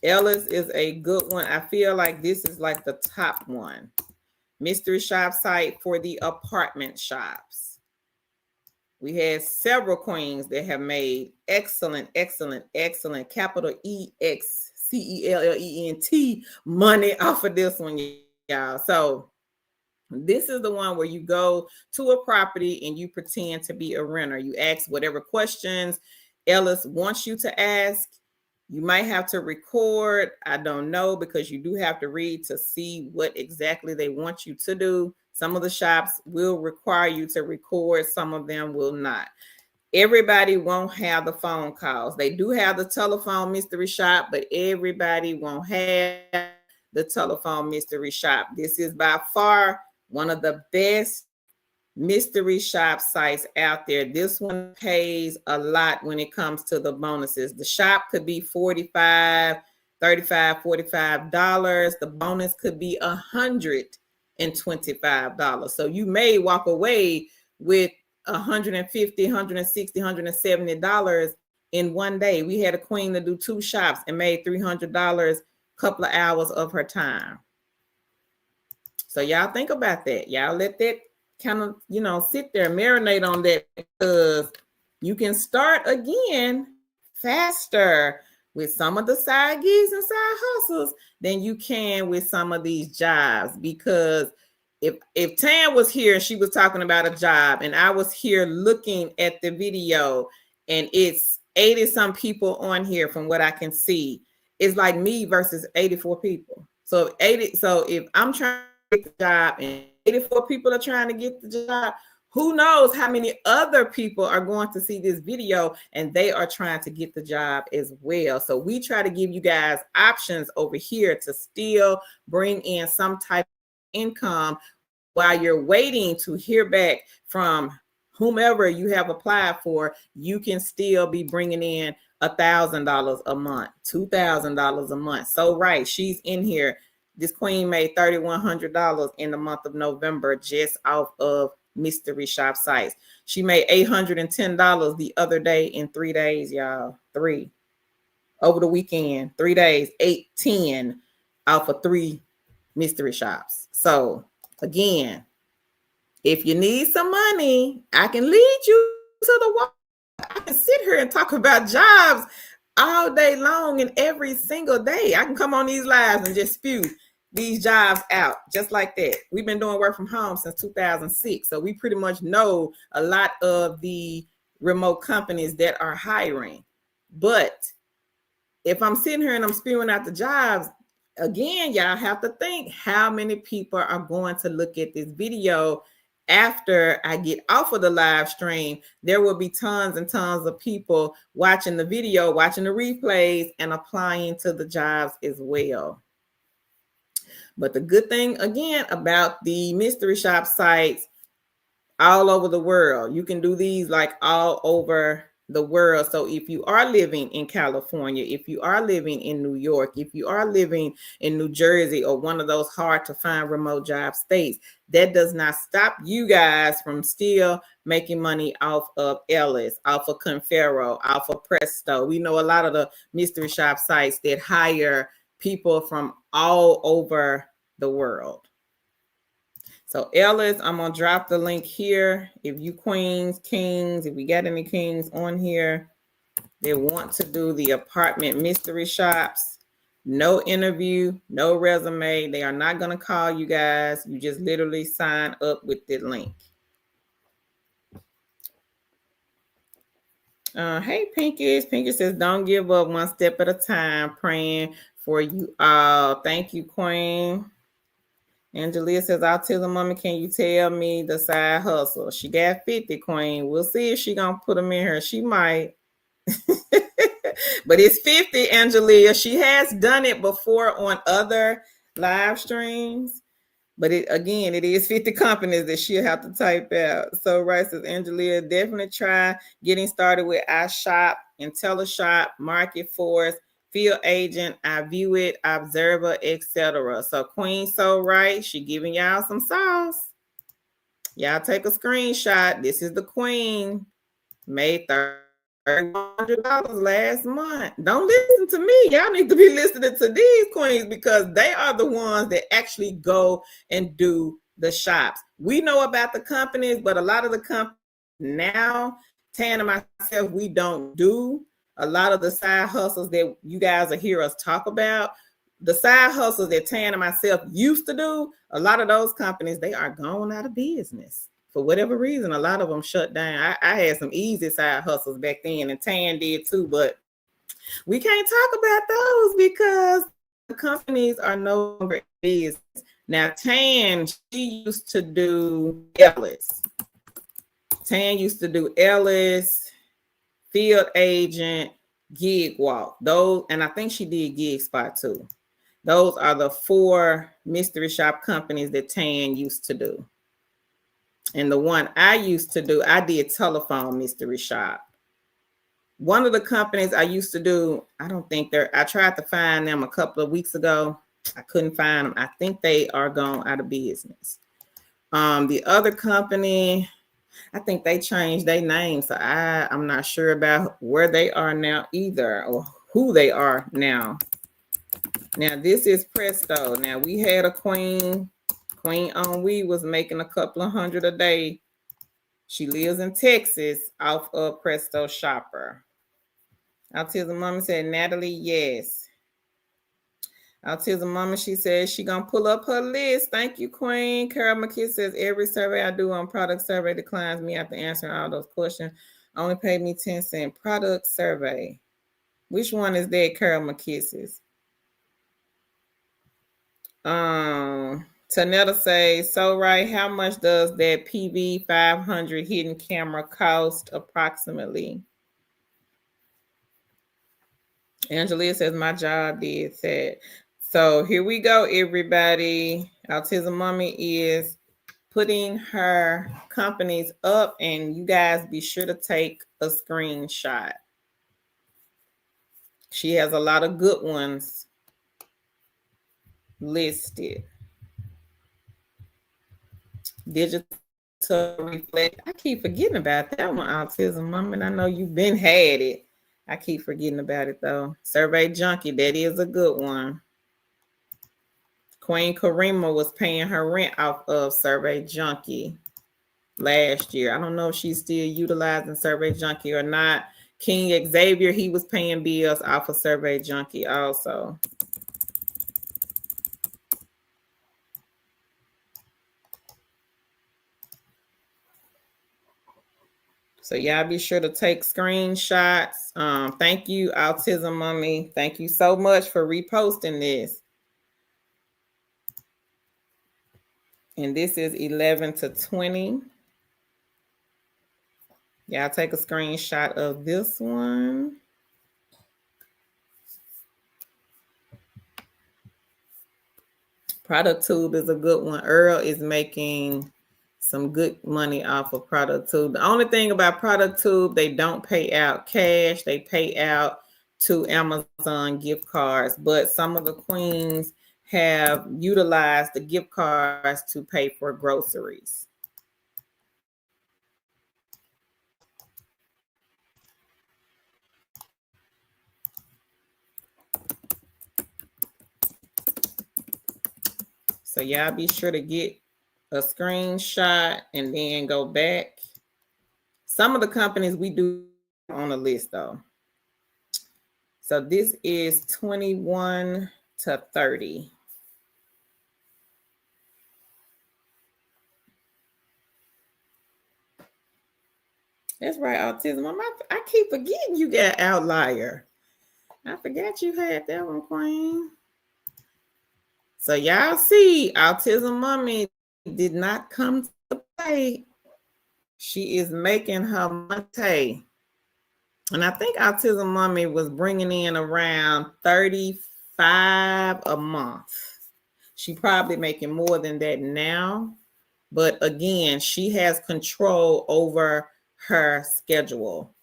Ellis is a good one. I feel like this is like the top one. Mystery shop site for the apartment shops. We had several queens that have made excellent, capital EXCELLENT money off of this one, y'all. So this is the one where you go to a property and you pretend to be a renter. You ask whatever questions Ellis wants you to ask. You might have to record. I don't know, because you do have to read to see what exactly they want you to do. Some of the shops will require you to record. Some of them will not. Everybody won't have the phone calls. They do have the telephone mystery shop, but everybody won't have the telephone mystery shop. This is by far one of the best mystery shop sites out there. This one pays a lot when it comes to the bonuses. The shop could be $45, $35, $45. The bonus could be $125. So you may walk away with $150, $160, $170 in one day. We had a queen to do 2 shops and made $300 a couple of hours of her time. So y'all think about that. Y'all let that kind of, sit there, marinate on that, because you can start again faster with some of the side gigs and side hustles than you can with some of these jobs. Because if Tam was here and she was talking about a job and I was here looking at the video and it's 80 some people on here from what I can see, it's like me versus 84 people. So if I'm trying to get the job and 84 people are trying to get the job, who knows how many other people are going to see this video and they are trying to get the job as well. So we try to give you guys options over here to still bring in some type of income while you're waiting to hear back from whomever you have applied for, you can still be bringing in $1,000 a month, $2,000 a month. So right, she's in here. This queen made $3,100 in the month of November just off of mystery shop sites. She made $810 the other day in 3 days, y'all. 3 over the weekend, 3 days, 810 off of 3 mystery shops. So again, if you need some money, I can lead you to the wall. I can sit here and talk about jobs all day long and every single day. I can come on these lives and just spew these jobs out just like that. We've been doing work from home since 2006. So we pretty much know a lot of the remote companies that are hiring. But if I'm sitting here and I'm spewing out the jobs, again, y'all have to think how many people are going to look at this video after I get off of the live stream. There will be tons and tons of people watching the video, watching the replays, and applying to the jobs as well. But the good thing, again, about the mystery shop sites all over the world, you can do these like all over the world. So if you are living in California, if you are living in New York, if you are living in New Jersey or one of those hard to find remote job states, that does not stop you guys from still making money off of Ellis, off of Confero, off of Presto. We know a lot of the mystery shop sites that hire people from all over the world. So Ellis, I'm going to drop the link here. If you queens, kings, if we got any kings on here, they want to do the apartment mystery shops. No interview, no resume. They are not going to call you guys. You just literally sign up with the link. Hey, Pinkish. Pinkish says, don't give up, one step at a time. Praying for you all. Thank you, Queen. Angelia says, autism mommy, can you tell me the side hustle? She got 50, Queen. We'll see if she gonna put them in her. She might. But it's 50, Angelia. She has done it before on other live streams. But it is 50 companies that she'll have to type out. So right, says Angelia, definitely try getting started with iShop, IntelliShop, Market Force, Field Agent, I View It, Observer, etc. So Queen So Right, she giving y'all some sauce. Y'all take a screenshot. This is the Queen. Made $3,100 last month. Don't listen to me. Y'all need to be listening to these queens because they are the ones that actually go and do the shops. We know about the companies, but a lot of the companies now, Tan and myself, we don't do a lot of the side hustles that you guys will hear us talk about. The side hustles that Tan and myself used to do, a lot of those companies, they are going out of business. For whatever reason, a lot of them shut down. I had some easy side hustles back then, and Tan did too, but we can't talk about those because the companies are no longer in business. Now, Tan, she used to do Ellis. Tan used to do Ellis, Field Agent, Gig Walk. Those, and I think she did Gig Spot too. Those are the 4 mystery shop companies that Tan used to do. And the one I used to do, I did telephone mystery shop. One of the companies I used to do, I don't think I tried to find them a couple of weeks ago. I couldn't find them. I think they are gone out of business. The other company, I think they changed their name. So I'm not sure about where they are now either or who they are now. Now, this is Presto. Now, we had a Queen Ennui was making a couple of hundred a day. She lives in Texas off of Presto Shopper. Autism Mama said, Natalie, yes. Autism Mama, she says she gonna pull up her list. Thank you, Queen. Carol McKiss says, every survey I do on product survey declines me after answering all those questions. Only paid me 10 cents. Product survey. Which one is that, Carol McKiss's? Tanetta says, so right, how much does that PV 500 hidden camera cost approximately? Angelia says, my job did that. So here we go, everybody. Autism Mommy is putting her companies up, and you guys be sure to take a screenshot. She has a lot of good ones listed. Digital reflect. I keep forgetting about that one, Autism Mom, and I know you've been had it. I keep forgetting about it though. Survey Junkie, that is a good one. Queen Karima was paying her rent off of Survey Junkie last year. I don't know if she's still utilizing Survey Junkie or not. King Xavier, he was paying bills off of Survey Junkie also. So y'all be sure to take screenshots. Thank you, Autism Mommy. Thank you so much for reposting this. And this is 11 to 20. Y'all take a screenshot of this one. Product Tube is a good one. Earl is making some good money off of Product Tube. The only thing about Product Tube, they don't pay out cash. They pay out to Amazon gift cards. But some of the queens have utilized the gift cards to pay for groceries. So y'all be sure to get a screenshot and then go back. Some of the companies we do on the list though. So this is 21 to 30. That's right, Autism. I keep forgetting you got Outlier. I forgot you had that one, Queen. So y'all see, Autism Mommy did not come to play. She is making her money. And I think Autism Mommy was bringing in around 35 a month. She probably making more than that now. But again, she has control over her schedule.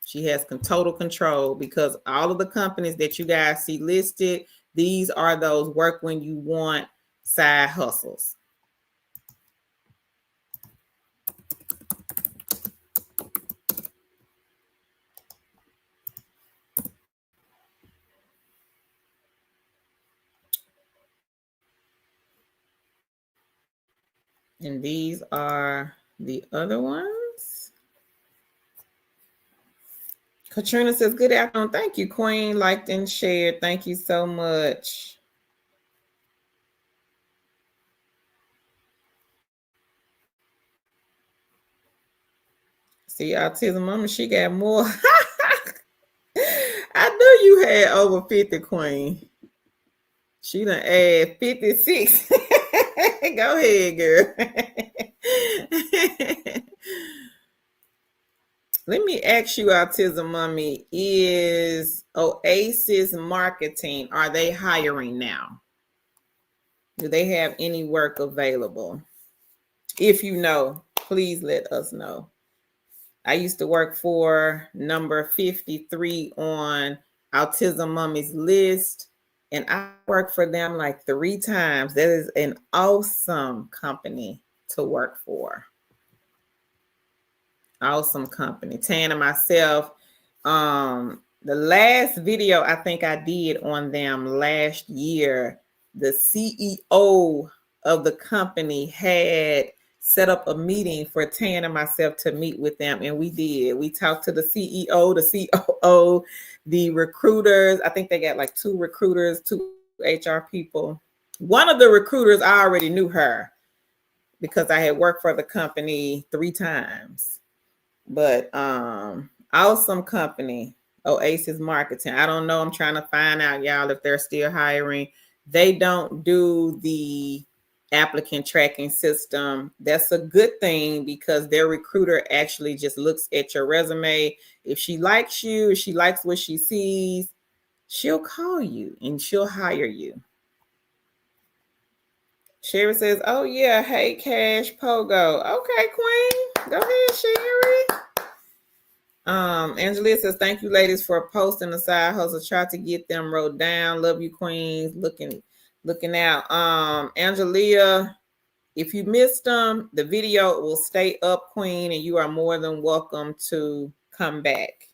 She has total control because all of the companies that you guys see listed, these are those work when you want side hustles. And these are the other ones. Katrina says, good afternoon. Thank you, Queen. Liked and shared. Thank you so much. See, Autism Mama, she got more. I knew you had over 50, Queen. She done add 56. Go ahead, girl. Let me ask you, Autism Mommy, is Oasis Marketing, are they hiring now? Do they have any work available? If you know, please let us know. I used to work for number 53 on Autism Mommy's list, and I worked for them like 3 times. That is an awesome company to work for. Awesome company. Tan and myself, the last video I think I did on them last year, the CEO of the company had set up a meeting for Tan and myself to meet with them, and we did. We talked to the CEO, the COO, the recruiters. I think they got like 2 recruiters, 2 HR people. One of the recruiters, I already knew her because I had worked for the company 3 times. But awesome company, Oasis Marketing. I don't know. I'm trying to find out, y'all, if they're still hiring. They don't do the applicant tracking system. That's a good thing because their recruiter actually just looks at your resume. If she likes you, if she likes what she sees, she'll call you and she'll hire you. Sherry says, oh yeah, hey Cash Pogo. Okay, Queen. Go ahead, Sherry. Angelia says, thank you ladies for posting the side hustle. Try to get them wrote down. Love you, Queens. Looking out. Angelia, if you missed them, the video will stay up, Queen, and you are more than welcome to come back.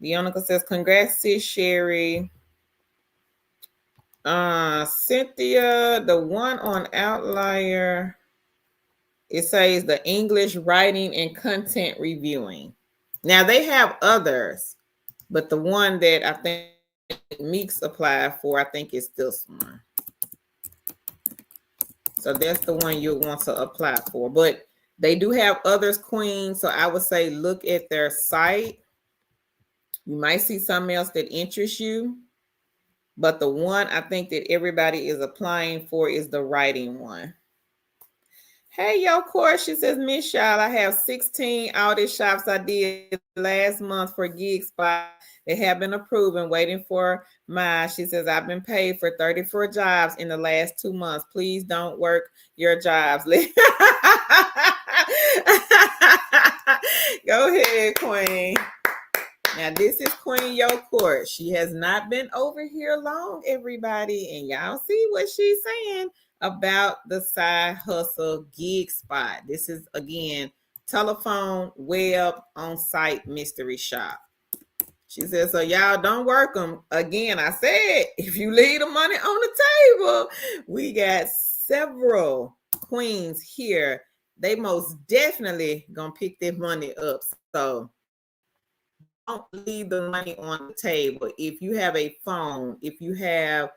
Leonica says, congrats, sis Sherry. Cynthia, the one on Outlier, it says the English writing and content reviewing. Now they have others, but the one that I think Meeks applied for, I think is this one. So that's the one you'll want to apply for. But they do have others, Queen. So I would say look at their site. You might see something else that interests you. But the one I think that everybody is applying for is the writing one. Hey, yo, course, she says, Miss Shaw, I have 16 audit shops I did last month for gig spot. They have been approved and waiting for mine. She says, I've been paid for 34 jobs in the last 2 months. Please don't work your jobs. Go ahead, Queen. Now, this is Queen Yo Court. She has not been over here long, everybody. And y'all see what she's saying about the side hustle gig spot. This is, again, telephone, web, on-site mystery shop. She says, so y'all don't work them. Again, I said, if you leave the money on the table, we got several queens here. They most definitely gonna pick their money up. So don't leave the money on the table. If you have a phone, if you have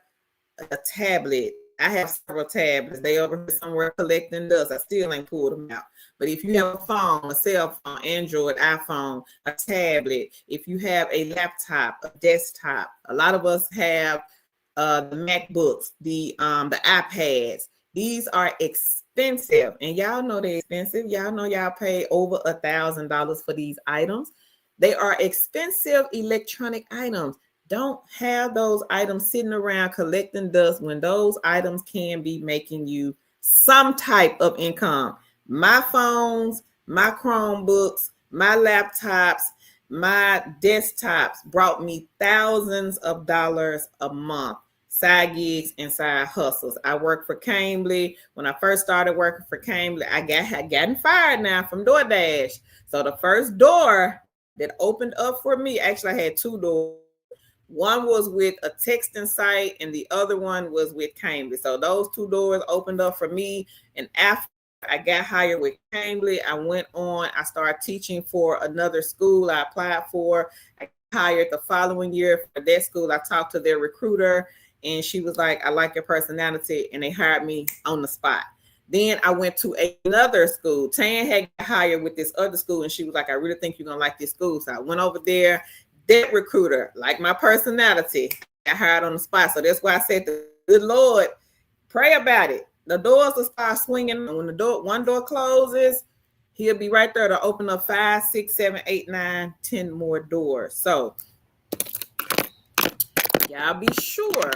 a tablet, I have several tablets. They over here somewhere collecting dust. I still ain't pulled them out. But if you have a phone, a cell phone, Android, iPhone, a tablet, if you have a laptop, a desktop, a lot of us have the MacBooks, the iPads. These are expensive, and y'all know they're expensive. Y'all know y'all pay over $1,000 for these items. They are expensive electronic items. Don't have those items sitting around collecting dust when those items can be making you some type of income. My phones, my Chromebooks, my laptops, my desktops brought me thousands of dollars a month. Side gigs and side hustles. I work for Cambly. When I first started working for Cambly, I had gotten fired now from DoorDash. So the first door that opened up for me, actually I had two doors. One was with a texting site and the other one was with Cambly. So those two doors opened up for me. And after I got hired with Cambly, I went on, I started teaching for another school I applied for. I got hired the following year for that school. I talked to their recruiter and she was like, I like your personality. And they hired me on the spot. Then I went to another school. Tan had got hired with this other school, and she was like, I really think you're going to like this school. So I went over there. That recruiter, like my personality, got hired on the spot. So that's why I said, good Lord, pray about it. The doors will start swinging. When one door closes, he'll be right there to open up 5, 6, 7, 8, 9, 10 more doors. So y'all be sure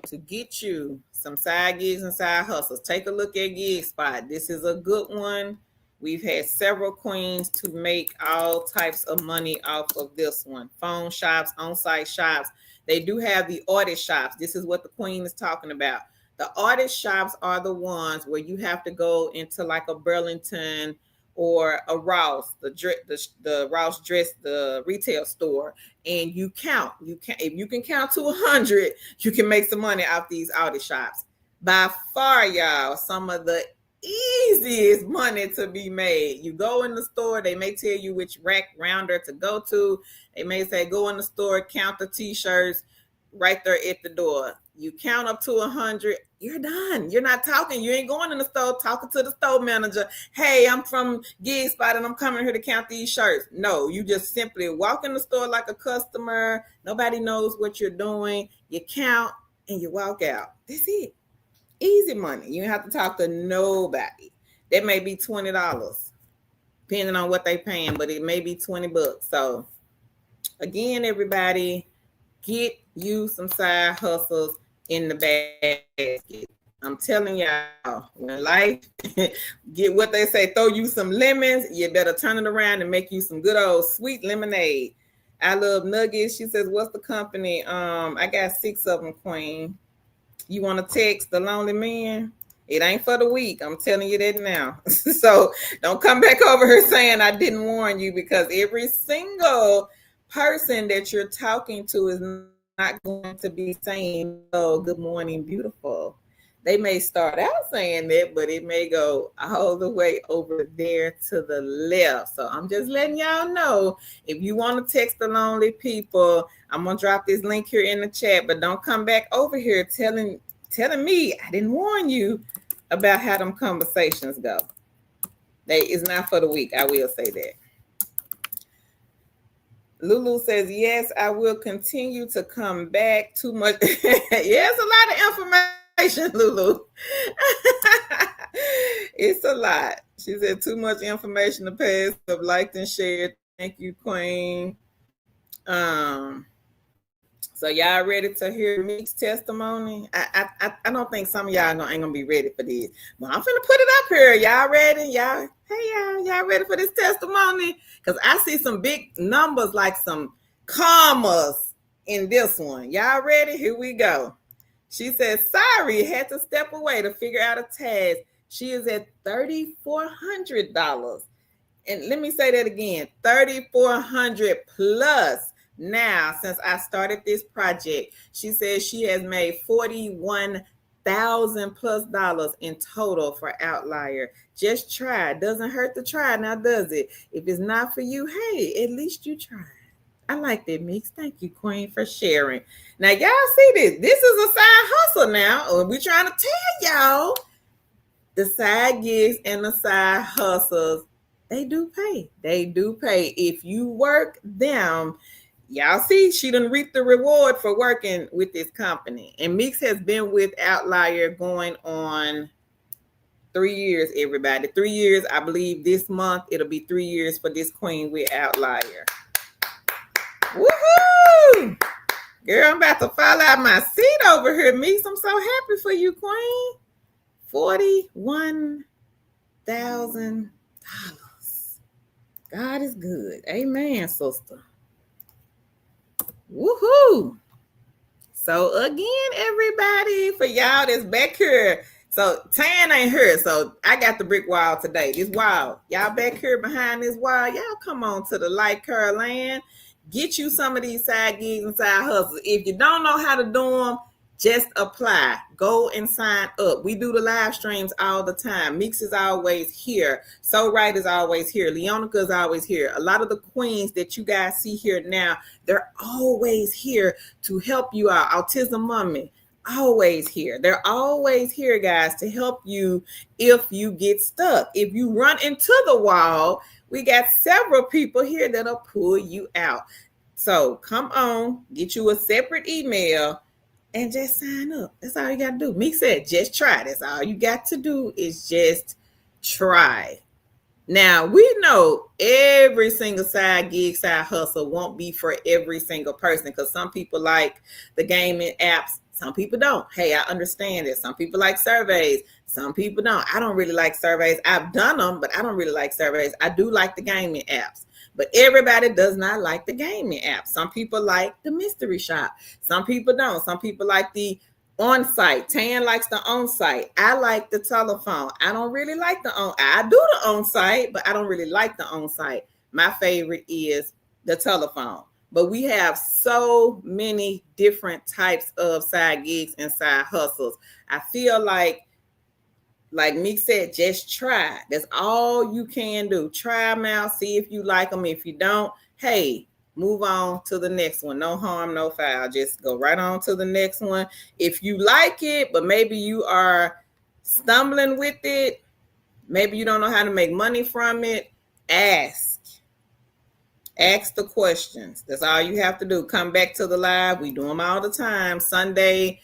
to get you some side gigs and side hustles. Take a look at Gig Spot. This is a good one. We've had several queens to make all types of money off of this one. Phone shops, on-site shops. They do have the audit shops. This is what the queen is talking about. The audit shops are the ones where you have to go into like a Burlington or a Ross, the Ross dress, the retail store, and you count. If you can count to 100, you can make some money off these audit shops. By far, y'all, some of the easiest money to be made. You go in the store, they may tell you which rack rounder to go to. They may say go in the store, count the t-shirts right there at the door. You count up to 100, you're done. You're not talking. You ain't going in the store talking to the store manager. Hey, I'm from Gig Spot and I'm coming here to count these shirts. No, you just simply walk in the store like a customer. Nobody knows what you're doing. You count and you walk out. That's it. Easy money. You don't have to talk to nobody. That may be $20, depending on what they paying, but it may be $20. So again, everybody, get you some side hustles in the basket. I'm telling y'all, when life get what they say, throw you some lemons, you better turn it around and make you some good old sweet lemonade. I love nuggets. She says, what's the company? I got 6 of them, Queen. You want to text the lonely man? It ain't for the weak. I'm telling you that now. So don't come back over here saying I didn't warn you, because every single person that you're talking to is not going to be saying, oh, good morning, beautiful. They may start out saying that, but it may go all the way over there to the left. So I'm just letting y'all know, if you want to text the lonely people, I'm going to drop this link here in the chat, but don't come back over here telling me I didn't warn you about how them conversations go. It's not for the weak. I will say that. Lulu says, yes, I will continue to come back. Too much. Yeah, it's a lot of information, Lulu. It's a lot. She said, too much information to pass up, liked and shared. Thank you, Queen. So y'all ready to hear Meek's testimony? I don't think some of y'all ain't gonna be ready for this, but I'm finna put it up here. Y'all ready? Y'all ready for this testimony? Because I see some big numbers, like some commas in this one. Y'all ready? Here we go. She says, sorry, had to step away to figure out a task. She is at $3,400. And let me say that again, $3,400 plus. Now, since I started this project, she says she has made $41,000 plus in total for Outlier. Just try. Doesn't hurt to try, now does it? If it's not for you, hey, at least you tried. I like that, Mix. Thank you, Queen, for sharing. Now, y'all see this. This is a side hustle now. We're trying to tell y'all the side gigs and the side hustles, they do pay. They do pay. If you work them, y'all see, she done reaped the reward for working with this company. And Meeks has been with Outlier going on 3 years, everybody. 3 years, I believe this month, it'll be 3 years for this queen with Outlier. Woohoo! Girl, I'm about to fall out my seat over here, Meeks. I'm so happy for you, queen. $41,000. God is good. Amen, sister. Woohoo! So again, everybody, for y'all that's back here. So Tan ain't here, so I got the brick wall today. This wall. Y'all back here behind this wall. Y'all come on to the Light Curl land. Get you some of these side gigs and side hustles. If you don't know how to do them, just apply. Go and sign up. We do the live streams all the time. Mix is always here. So Right is always here. Leonica is always here. A lot of the queens that you guys see here now, they're always here to help you out. Autism Mommy, always here. They're always here, guys, to help you if you get stuck. If you run into the wall, we got several people here that'll pull you out. So come on, get you a separate email and just sign up. That's all you got to do. Meek said, just try. That's all you got to do is just try. Now, we know every single side gig, side hustle won't be for every single person, because some people like the gaming apps. Some people don't. Hey, I understand it. Some people like surveys. Some people don't. I don't really like surveys. I've done them, but I don't really like surveys. I do like the gaming apps. But everybody does not like the gaming app. Some people like the mystery shop. Some people don't. Some people like the on-site. Tan likes the on-site. I like the telephone. I don't really like I do the on-site, but I don't really like the on-site. My favorite is the telephone. But we have so many different types of side gigs and side hustles. I feel like Meek said, just try. That's all you can do. Try them out. See if you like them. If you don't, hey, move on to the next one. No harm, no foul. Just go right on to the next one. If you like it, but maybe you are stumbling with it, maybe you don't know how to make money from it, ask the questions. That's all you have to do. Come back to the live. We do them all the time. Sunday,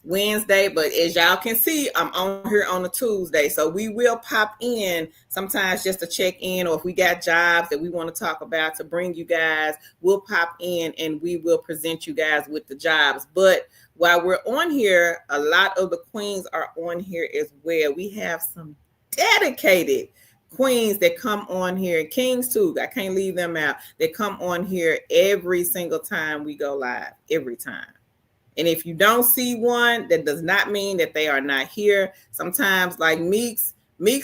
Wednesday, but as y'all can see, I'm on here on a Tuesday. So we will pop in sometimes just to check in, or if we got jobs that we want to talk about to bring you guys, we'll pop in and we will present you guys with the jobs. But while we're on here, a lot of the queens are on here as well. We have some dedicated queens that come on here, and kings too. I can't leave them out. They come on here every single time we go live, every time. And if you don't see one, that does not mean that they are not here. Sometimes, like Meeks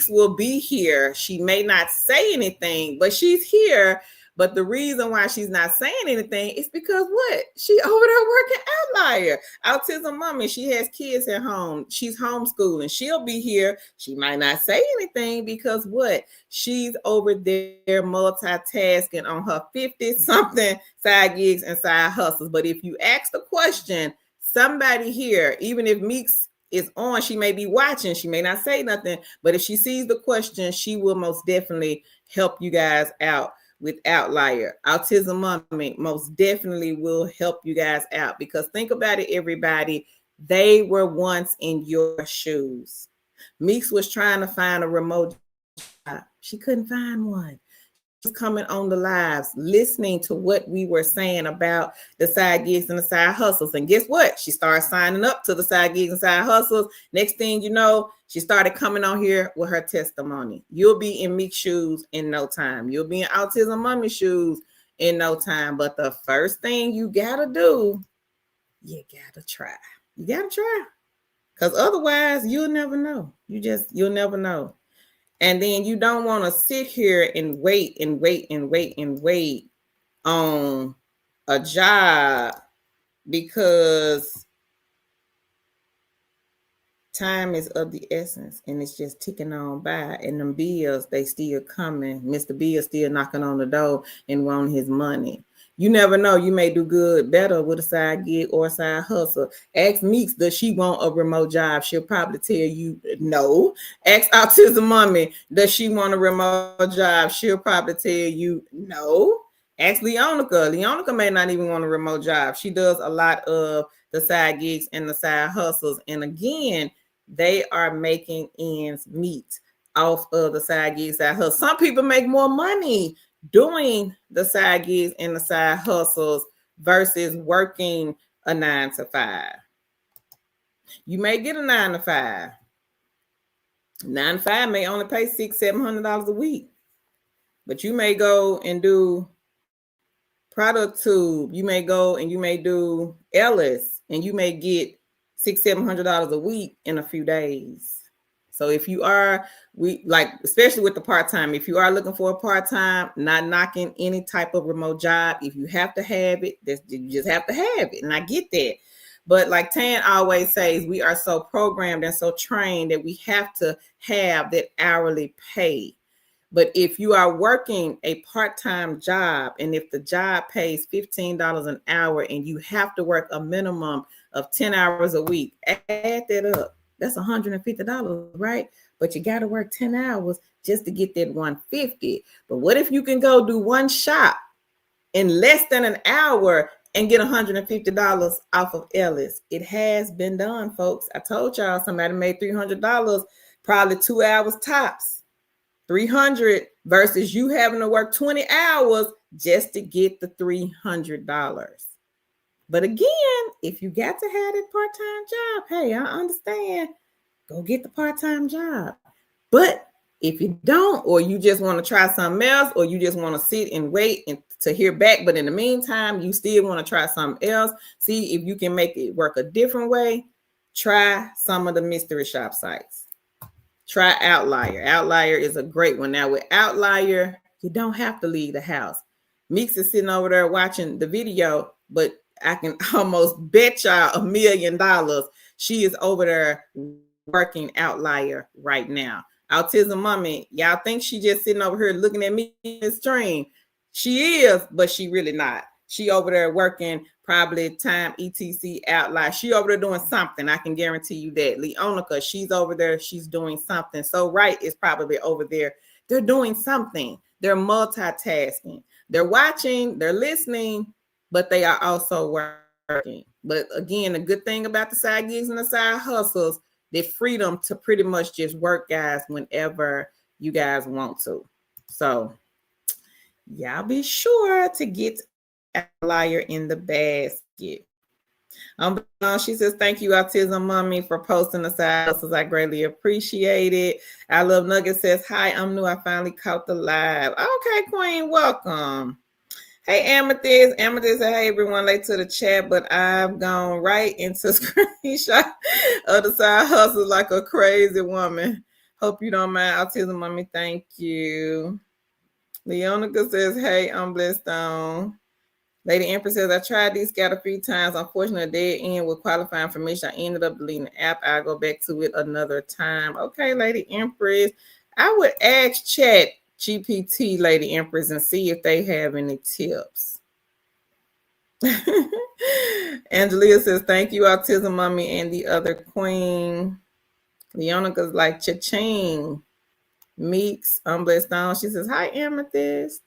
will be here. She may not say anything, but she's here. But the reason why she's not saying anything is because what? She over there working Outlier. Autism mommy. She has kids at home. She's homeschooling. She'll be here. She might not say anything because what? She's over there multitasking on her 50-something side gigs and side hustles. But if you ask the question, somebody here, even if Meeks is on, she may be watching. She may not say nothing. But if she sees the question, she will most definitely help you guys out with Outlier. Autism Mommy most definitely will help you guys out, because think about it, everybody. They were once in your shoes. Meeks was trying to find a remote job. She couldn't find one. She was coming on the lives, listening to what we were saying about the side gigs and the side hustles. And guess what? She started signing up to the side gigs and side hustles. Next thing you know, she started coming on here with her testimony. You'll be in Meek's shoes in no time. You'll be in Autism Mommy's shoes in no time. But the first thing you gotta do, you gotta try. You gotta try. Because otherwise, you'll never know. You'll never know. And then you don't want to sit here and wait on a job, because time is of the essence and it's just ticking on by. And them bills, they still coming. Mr. Bill still knocking on the door and wanting his money. You never know. You may do better with a side gig or a side hustle. Ask Meeks, does she want a remote job? She'll probably tell you no. Ask Autism Mommy, does she want a remote job? She'll probably tell you no. Ask Leonica. Leonica may not even want a remote job. She does a lot of the side gigs and the side hustles. And again, they are making ends meet off of the side gigs, side hustles. Some people make more money doing the side gigs and the side hustles versus working a 9-to-5. You may get a 9-to-5. 9-to-5 may only pay $600-$700 a week, but you may go and do Product Tube. You may go and you may do Ellis, and you may get $600-$700 a week in a few days. So if you are, especially with the part-time, if you are looking for a part-time, not knocking any type of remote job, if you have to have it, you just have to have it. And I get that. But like Tan always says, we are so programmed and so trained that we have to have that hourly pay. But if you are working a part-time job, and if the job pays $15 an hour and you have to work a minimum of 10 hours a week, add that up. That's $150, right? But you got to work 10 hours just to get that $150. But what if you can go do one shop in less than an hour and get $150 off of Ellis? It has been done, folks. I told y'all somebody made $300, probably 2 hours tops. 300 versus you having to work 20 hours just to get the $300. But again, if you got to have that part-time job, hey, I understand. Go get the part-time job. But if you don't, or you just want to try something else, or you just want to sit and wait and to hear back, but in the meantime, you still want to try something else, see if you can make it work a different way, try some of the mystery shop sites. Try Outlier. Outlier is a great one. Now with Outlier, you don't have to leave the house. Meeks is sitting over there watching the video, but I can almost bet y'all $1 million she is over there working Outlier right now. Autism Mommy, y'all think she just sitting over here looking at me in the stream. She is, but she really not. She over there working probably time etc Outlier. She over there doing something. I can guarantee you that. Leonica, she's over there. She's doing something. So Right is probably over there. They're doing something. They're multitasking. They're watching. They're listening, but they are also working. working. But again, the good thing about the side gigs and the side hustles, the freedom to pretty much just work, guys, whenever you guys want to. So y'all be sure to get Outlier in the basket. She says, thank you, Autism Mommy, for posting the side hustles. I greatly appreciate it. I Love Nugget says, hi, I'm new. I finally caught the live. Okay, Queen, welcome. Hey, Amethyst. Amethyst said, hey, everyone, late to the chat, but I've gone right into screenshot of the side hustle like a crazy woman. Hope you don't mind, Autism Mommy. Thank you. Leonica says, hey, I'm blessed on. Lady Empress says, I tried these scout a few times. Unfortunately, a dead end with qualifying information. I ended up deleting the app. I'll go back to it another time. Okay, Lady Empress. I would ask Chat GPT, Lady Empress, and see if they have any tips. Angelia says, thank you, Autism Mommy and the other queen. Leonica's like, cha-ching. Meeks, Blessed on. She says, hi, Amethyst.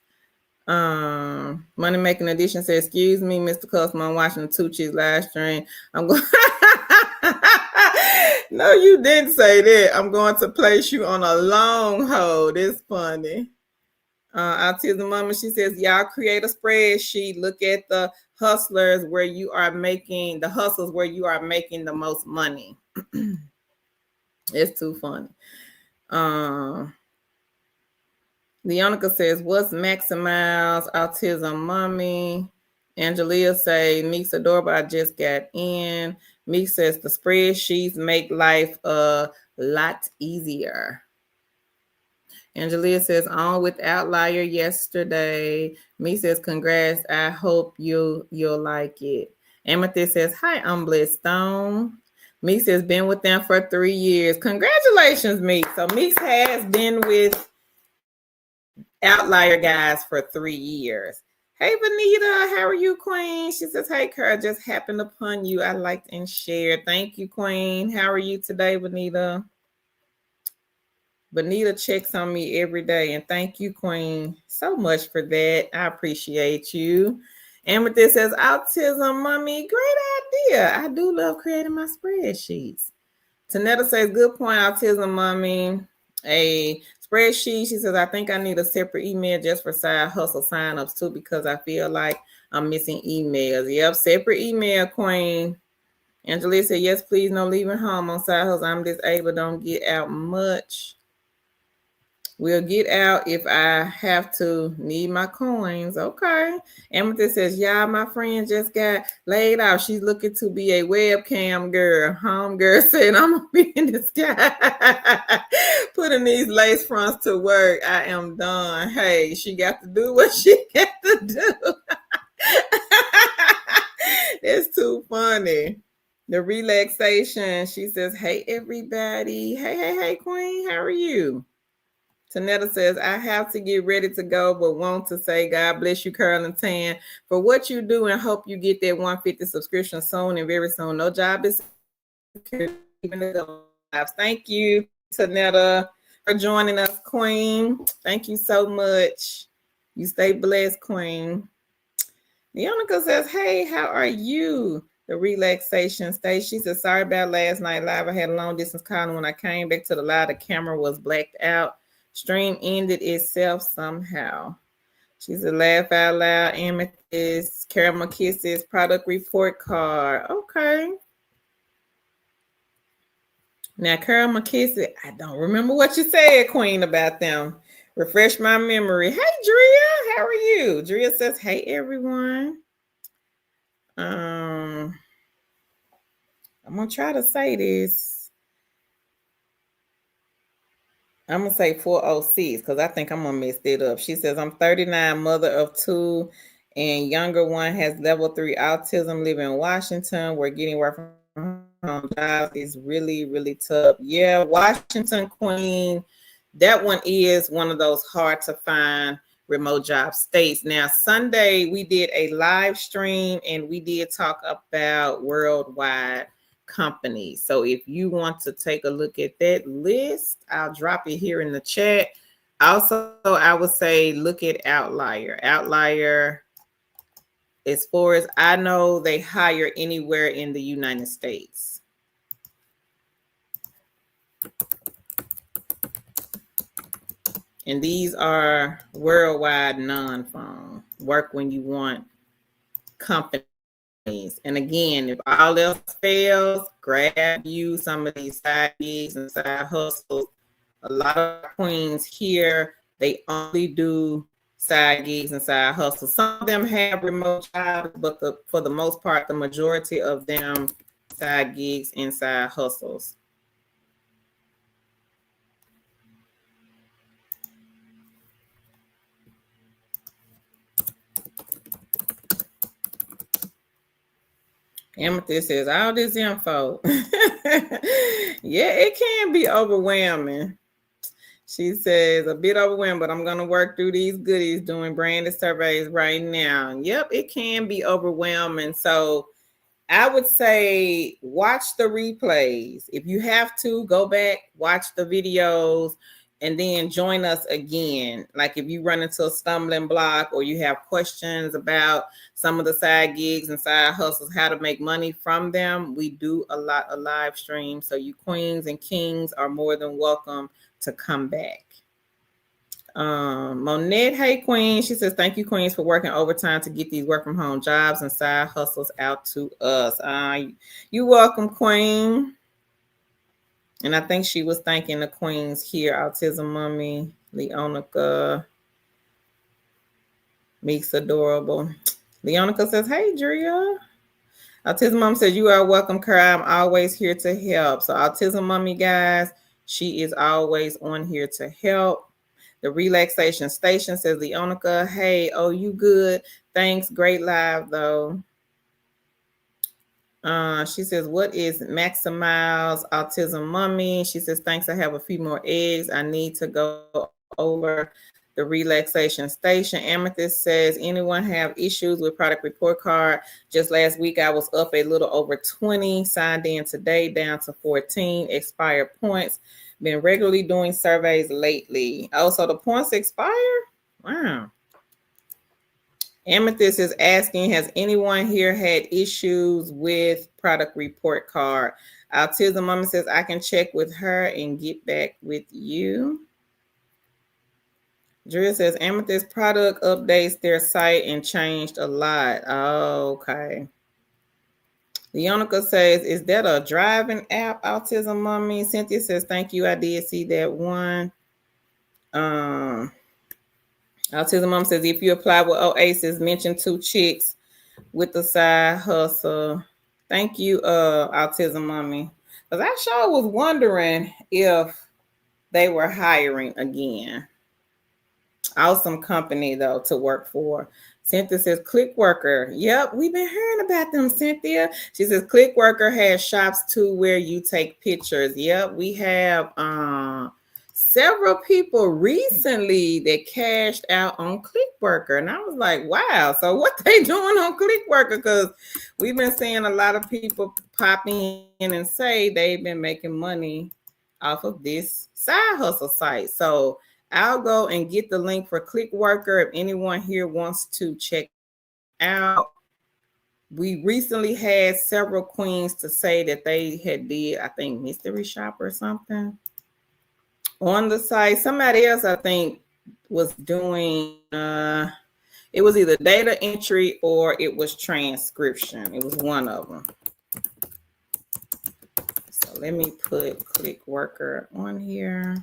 Money Making Edition says, excuse me, Mr. Customer, I'm watching the Two Chicks live stream. I'm going No, you didn't say that. I'm going to place you on a long hold. It's funny. Autism Mama, she says, y'all create a spreadsheet. Look at the hustlers where you are making the hustles where you are making the most money. It's too funny. Leonica says, what's Maximize Autism Mommy? Angelia say, Meek's adorable, I just got in. Meek says, the spreadsheets make life a lot easier. Angelia says, on with Outlier yesterday. Meek says, congrats, I hope you'll like it. Amethyst says, hi, I'm Blessed Stone. Meek says, been with them for 3 years. Congratulations, Meek. So Meek has been with Outlier, guys, for 3 years. Hey, Vanita, how are you, Queen? She says, hey, Kara, just happened upon you. I liked and shared. Thank you, Queen. How are you today, Vanita? Vanita checks on me every day, and thank you, Queen, so much for that. I appreciate you. Amethyst says, Autism Mommy, great idea. I do love creating my spreadsheets. Tanetta says, good point, Autism Mommy. A spreadsheet. She says, I think I need a separate email just for side hustle signups too, because I feel like I'm missing emails. Yep, separate email, Queen. Angela said, yes, please, no leaving home on side hustle. I'm disabled, don't get out much. We'll get out if I have to. Need my coins. Okay. Amethyst says, yeah, my friend just got laid off. She's looking to be a webcam girl. Home girl said, I'm going to be in the sky putting these lace fronts to work. I am done. Hey, she got to do what she got to do. It's too funny. The relaxation. She says, hey, everybody. Hey, Queen. How are you? Tanetta says, I have to get ready to go, but want to say God bless you, Curl and Tan, for what you do, and hope you get that 150 subscription soon and very soon. No job is secure, even the lives. Thank you, Tanetta, for joining us, Queen. Thank you so much. You stay blessed, Queen. Leonica says, hey, how are you? The relaxation stage. She says, sorry about last night live. I had a long distance call, and when I came back to the live, the camera was blacked out. Stream ended itself somehow. She's a laugh out loud. Amethyst, Caramel Kisses, product report card. Okay. Now, Caramel Kisses, I don't remember what you said, Queen, about them. Refresh my memory. Hey, Drea, how are you? Drea says, hey, everyone. I'm going to try to say this. I'm going to say 406 because I think I'm going to mess it up. She says, I'm 39, mother of 2, and younger one has level 3 autism, live in Washington. We're getting work from home. Job is really, really tough. Yeah, Washington, Queen, that one is one of those hard to find remote job states. Now, Sunday, we did a live stream, and we did talk about worldwide companies. So if you want to take a look at that list, I'll drop it here in the chat. Also, I would say look at Outlier. Outlier as far as I know, they hire anywhere in the United States. And these are worldwide non-phone. Work when you want companies. And again, if all else fails, grab you some of these side gigs and side hustles. A lot of queens here, they only do side gigs and side hustles. Some of them have remote jobs, but for the most part, the majority of them side gigs and side hustles. Amethyst says all this info. Yeah, it can be overwhelming. She says a bit overwhelmed, but I'm going to work through these goodies doing branded surveys right now. Yep, it can be overwhelming. So I would say watch the replays. If you have to, go back, watch the videos, and then join us again. Like if you run into a stumbling block or you have questions about some of the side gigs and side hustles, how to make money from them, we do a lot of live streams. So you queens and kings are more than welcome to come back. Monette, hey queen. She says, thank you, queens, for working overtime to get these work from home jobs and side hustles out to us. You're welcome, queen. And I think she was thanking the queens here. Autism Mummy, Leonica, Meeks Adorable. Leonica says, hey, Drea. Autism Mom says, you are welcome, Kara. I'm always here to help. So Autism Mummy, guys, she is always on here to help. The Relaxation Station says, Leonica, hey, oh, you good. Thanks. Great live, though. She says, what is Maximize Autism Mummy? She says, thanks. I have a few more eggs. I need to go over the Relaxation Station. Amethyst says, anyone have issues with product report card? Just last week, I was up a little over 20, signed in today, down to 14 expired points. Been regularly doing surveys lately. Oh, so the points expire? Wow. Amethyst is asking, has anyone here had issues with product report card? Autism Mama says, I can check with her and get back with you. Drea says, Amethyst product updates their site and changed a lot. Oh, okay. Leonica says, is that a driving app, Autism Mummy? Cynthia says, thank you. I did see that one. Autism Mom says, if you apply with Oasis, mention 2 chicks with the side hustle. Thank you, Autism Mommy. Because I sure was wondering if they were hiring again. Awesome company, though, to work for. Cynthia says, Clickworker. Yep, we've been hearing about them, Cynthia. She says, Clickworker has shops, too, where you take pictures. Yep, we have several people recently that cashed out on Clickworker. And I was like, wow, so what they doing on Clickworker? Because we've been seeing a lot of people pop in and say they've been making money off of this side hustle site. So I'll go and get the link for Clickworker if anyone here wants to check out. We recently had several queens to say that they had did, I think, mystery shop or something on the site. Somebody else, I think, was doing, it was either data entry or it was transcription. It was one of them. So let me put Clickworker on here.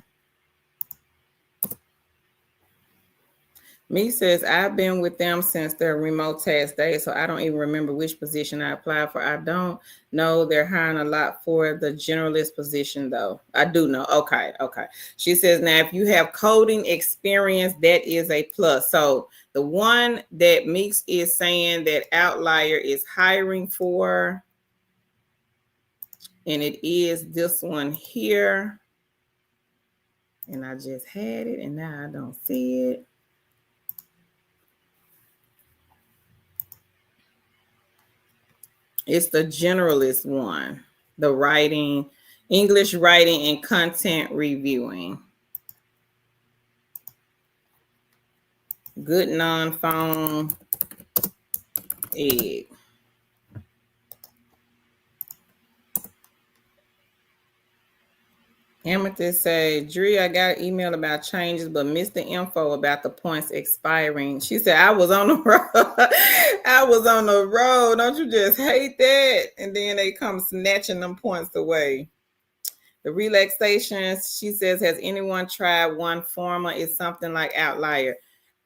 Me says, I've been with them since their remote task day, so I don't even remember which position I applied for. I don't know. They're hiring a lot for the generalist position, though. I do know. Okay. She says, now, if you have coding experience, that is a plus. So the one that Meeks is saying that Outlier is hiring for, and it is this one here. And I just had it, and now I don't see it. It's the generalist one, the writing, English writing and content reviewing. Good non-phone egg. Amethyst say, Dree, I got an email about changes, but missed the info about the points expiring. She said, I was on the road. I was on the road. Don't you just hate that? And then they come snatching them points away. The relaxation, she says, has anyone tried one former? It's something like Outlier.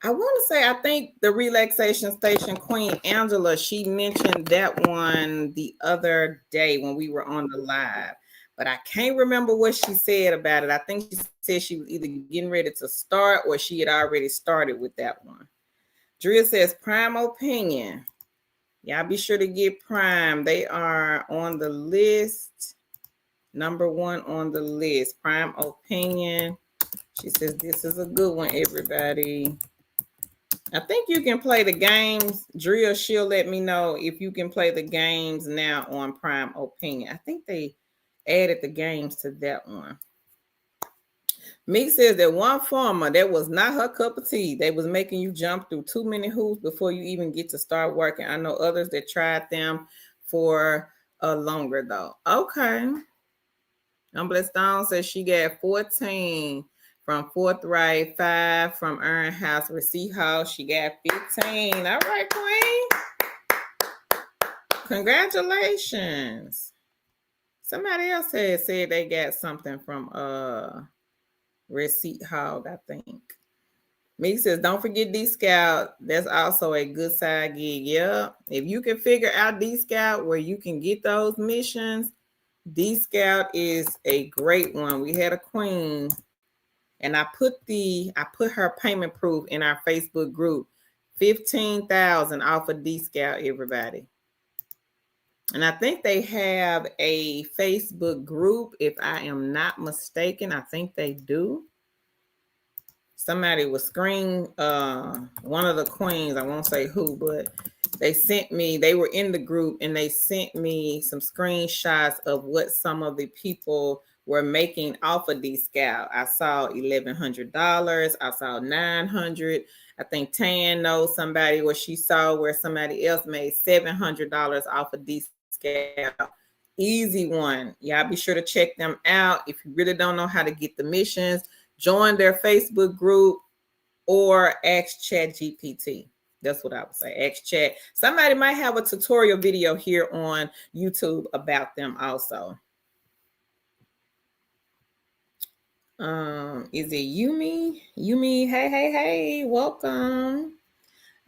I want to say, I think the relaxation station, Queen Angela, she mentioned that one the other day when we were on the live, but I can't remember what she said about it. I think she said she was either getting ready to start or she had already started with that one. Drea says, Prime Opinion. Y'all be sure to get Prime. They are on the list. Number one on the list, Prime Opinion. She says, this is a good one, everybody. I think you can play the games. Drea, she'll let me know if you can play the games now on Prime Opinion. I think they added the games to that one. Meek says that one farmer, that was not her cup of tea. They was making you jump through too many hoops before you even get to start working. I know others that tried them for longer, though. Okay. Umbrella Stone says she got 14 from Forthright, 5 from Earn House, Receipt House. She got 15. All right, Queen. Congratulations. Somebody else had said they got something from Receipt Hog, I think. Meek says, don't forget D-Scout. That's also a good side gig. Yeah. If you can figure out D-Scout where you can get those missions, D-Scout is a great one. We had a queen, and I put her payment proof in our Facebook group. 15,000 off of D-Scout, everybody. And I think they have a Facebook group, if I am not mistaken. I think they do. Somebody was screen one of the queens, I won't say who, but they sent me, they were in the group and they sent me some screenshots of what some of the people were making off of D-Scout. I saw $1,100. I saw $900. I think Tan knows somebody where she saw where somebody else made $700 off of D-Scout. Easy one. Y'all be sure to check them out. If you really don't know how to get the missions, join their Facebook group or ask ChatGPT. That's what I would say. Ask Chat. Somebody might have a tutorial video here on YouTube about them also. Is it Yumi? Yumi, hey, welcome.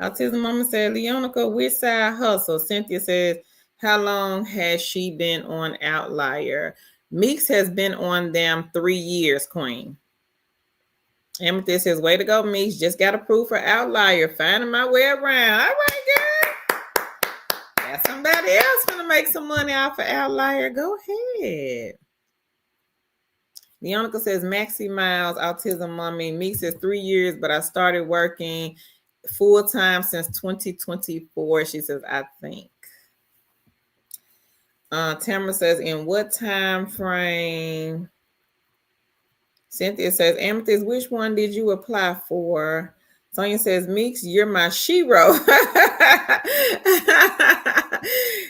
Autism Mama said, Leonica, which side hustle? Cynthia says, how long has she been on Outlier? Meeks has been on them 3 years, Queen. Amethyst says, way to go, Meeks. Just got approved for Outlier. Finding my way around. All right, girl. Got somebody else gonna make some money off of Outlier. Go ahead. Leonica says, Maxi Miles, Autism Mommy. Meeks says 3 years, but I started working full-time since 2024. She says, I think. Tamara says, in what time frame? Cynthia says, Amethyst, which one did you apply for? Sonia says, Meeks, you're my shero.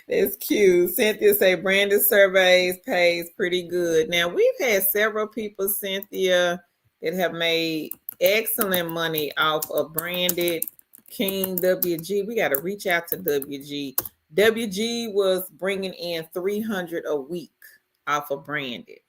That's cute. Cynthia say, branded surveys pays pretty good. Now, we've had several people, Cynthia, that have made excellent money off of branded. King WG. We got to reach out to WG. WG was bringing in $300 a week off of branded.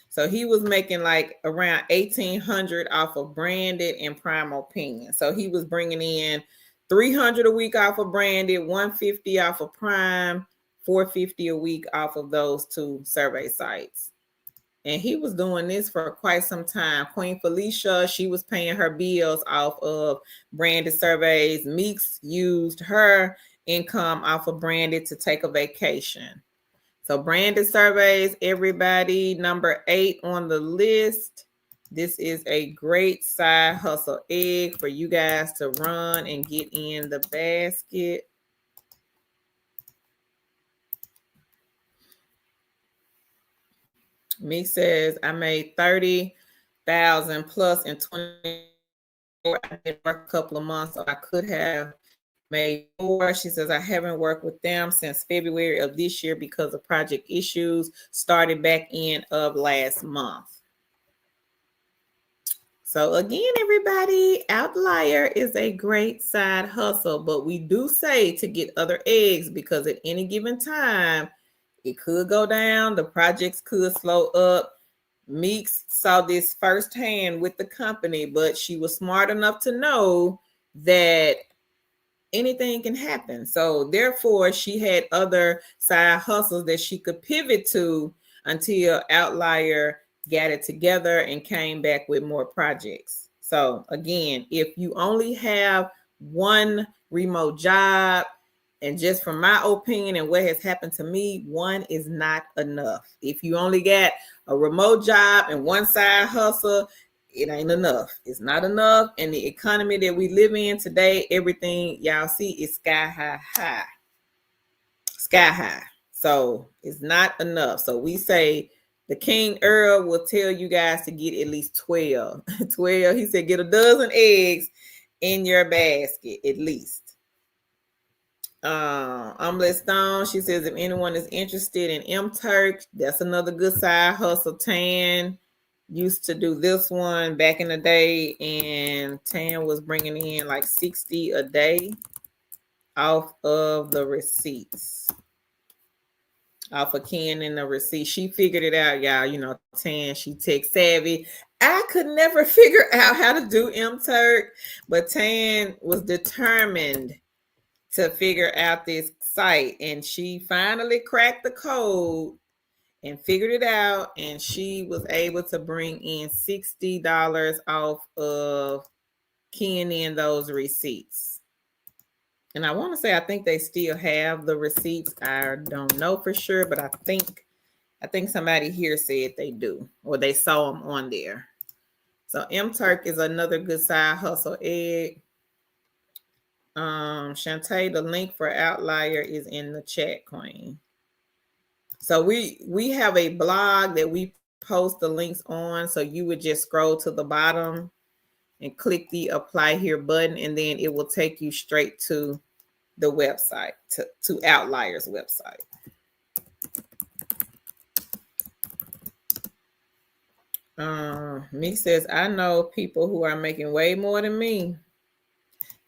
So he was making like around $1,800 off of branded and Prime Opinion. So he was bringing in $300 a week off of branded, $150 off of Prime, $450 a week off of those two survey sites. And he was doing this for quite some time. Queen Felicia, she was paying her bills off of branded surveys. Meeks used her income off of branded to take a vacation. So branded surveys, everybody, number 8 on the list. This is a great side hustle egg for you guys to run and get in the basket. Me says, I made 30,000 plus in 24. I did work a couple of months, so I could have May 4, she says, I haven't worked with them since February of this year because of project issues started back in of last month. So again, everybody, outlier is a great side hustle, but we do say to get other eggs because at any given time, it could go down. The projects could slow up. Meeks saw this firsthand with the company, but she was smart enough to know that anything can happen. So therefore, she had other side hustles that she could pivot to until Outlier got it together and came back with more projects. So again, if you only have one remote job, and just from my opinion and what has happened to me, one is not enough. If you only got a remote job and one side hustle, it ain't enough. It's not enough. And the economy that we live in today, everything y'all see is sky high. Sky high. So it's not enough. So we say the King Earl will tell you guys to get at least 12. 12, he said, get a dozen eggs in your basket, at least. Omelette Stone, she says, if anyone is interested in M-Turk, that's another good side hustle. Tan used to do this one back in the day, and Tan was bringing in like 60 a day off of the receipts, off of canning the receipt. She figured it out, y'all. You know, Tan, she tech savvy. I could never figure out how to do M-Turk, but Tan was determined to figure out this site, and she finally cracked the code and figured it out, and she was able to bring in $60 off of keying in those receipts. And I want to say I think they still have the receipts. I don't know for sure, but I think somebody here said they do, or they saw them on there. So M-Turk is another good side hustle egg. Shantae, the link for Outlier is in the chat, Queen. So we have a blog that we post the links on. So you would just scroll to the bottom and click the apply here button, and then it will take you straight to the website, to Outlier's website. Me says, I know people who are making way more than me.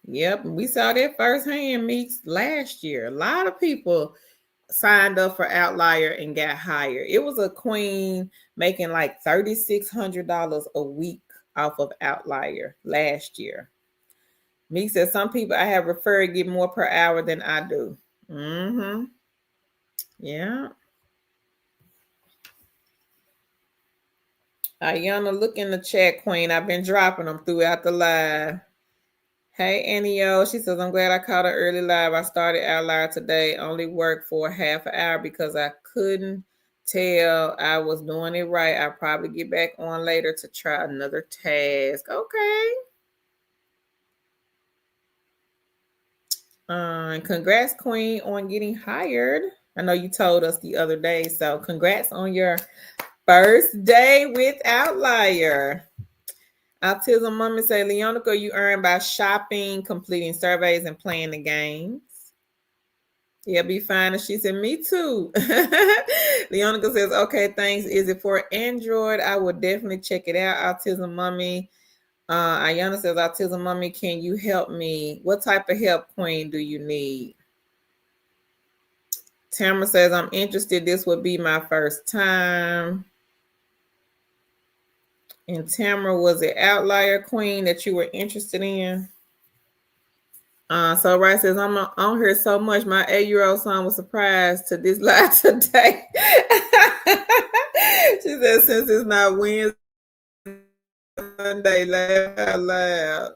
Yep, we saw that firsthand, Meeks, last year. A lot of people signed up for Outlier and got hired. It was a queen making like $3,600 a week off of Outlier last year. Meeks says, some people I have referred get more per hour than I do. Yeah. Ayana, look in the chat, Queen. I've been dropping them throughout the live. Hey, Anio. She says, I'm glad I caught an early live. I started Outlier today. Only worked for half an hour because I couldn't tell I was doing it right. I'll probably get back on later to try another task. Okay. And congrats, Queen, on getting hired. I know you told us the other day. So congrats on your first day with Outlier. Autism Mommy say, Leonica, you earn by shopping, completing surveys, and playing the games. Yeah, be fine. And she said, me too. Leonica says, okay, thanks. Is it for Android? I will definitely check it out. Autism Mommy. Ayana says, Autism Mommy, can you help me? What type of help, Queen, do you need? Tamara says, I'm interested. This would be my first time. And Tamara, was it Outlier, Queen, that you were interested in? So Rice says, I'm on here so much. My 8-year-old son was surprised to this live today. She said, since it's not Wednesday, Monday, laugh out loud.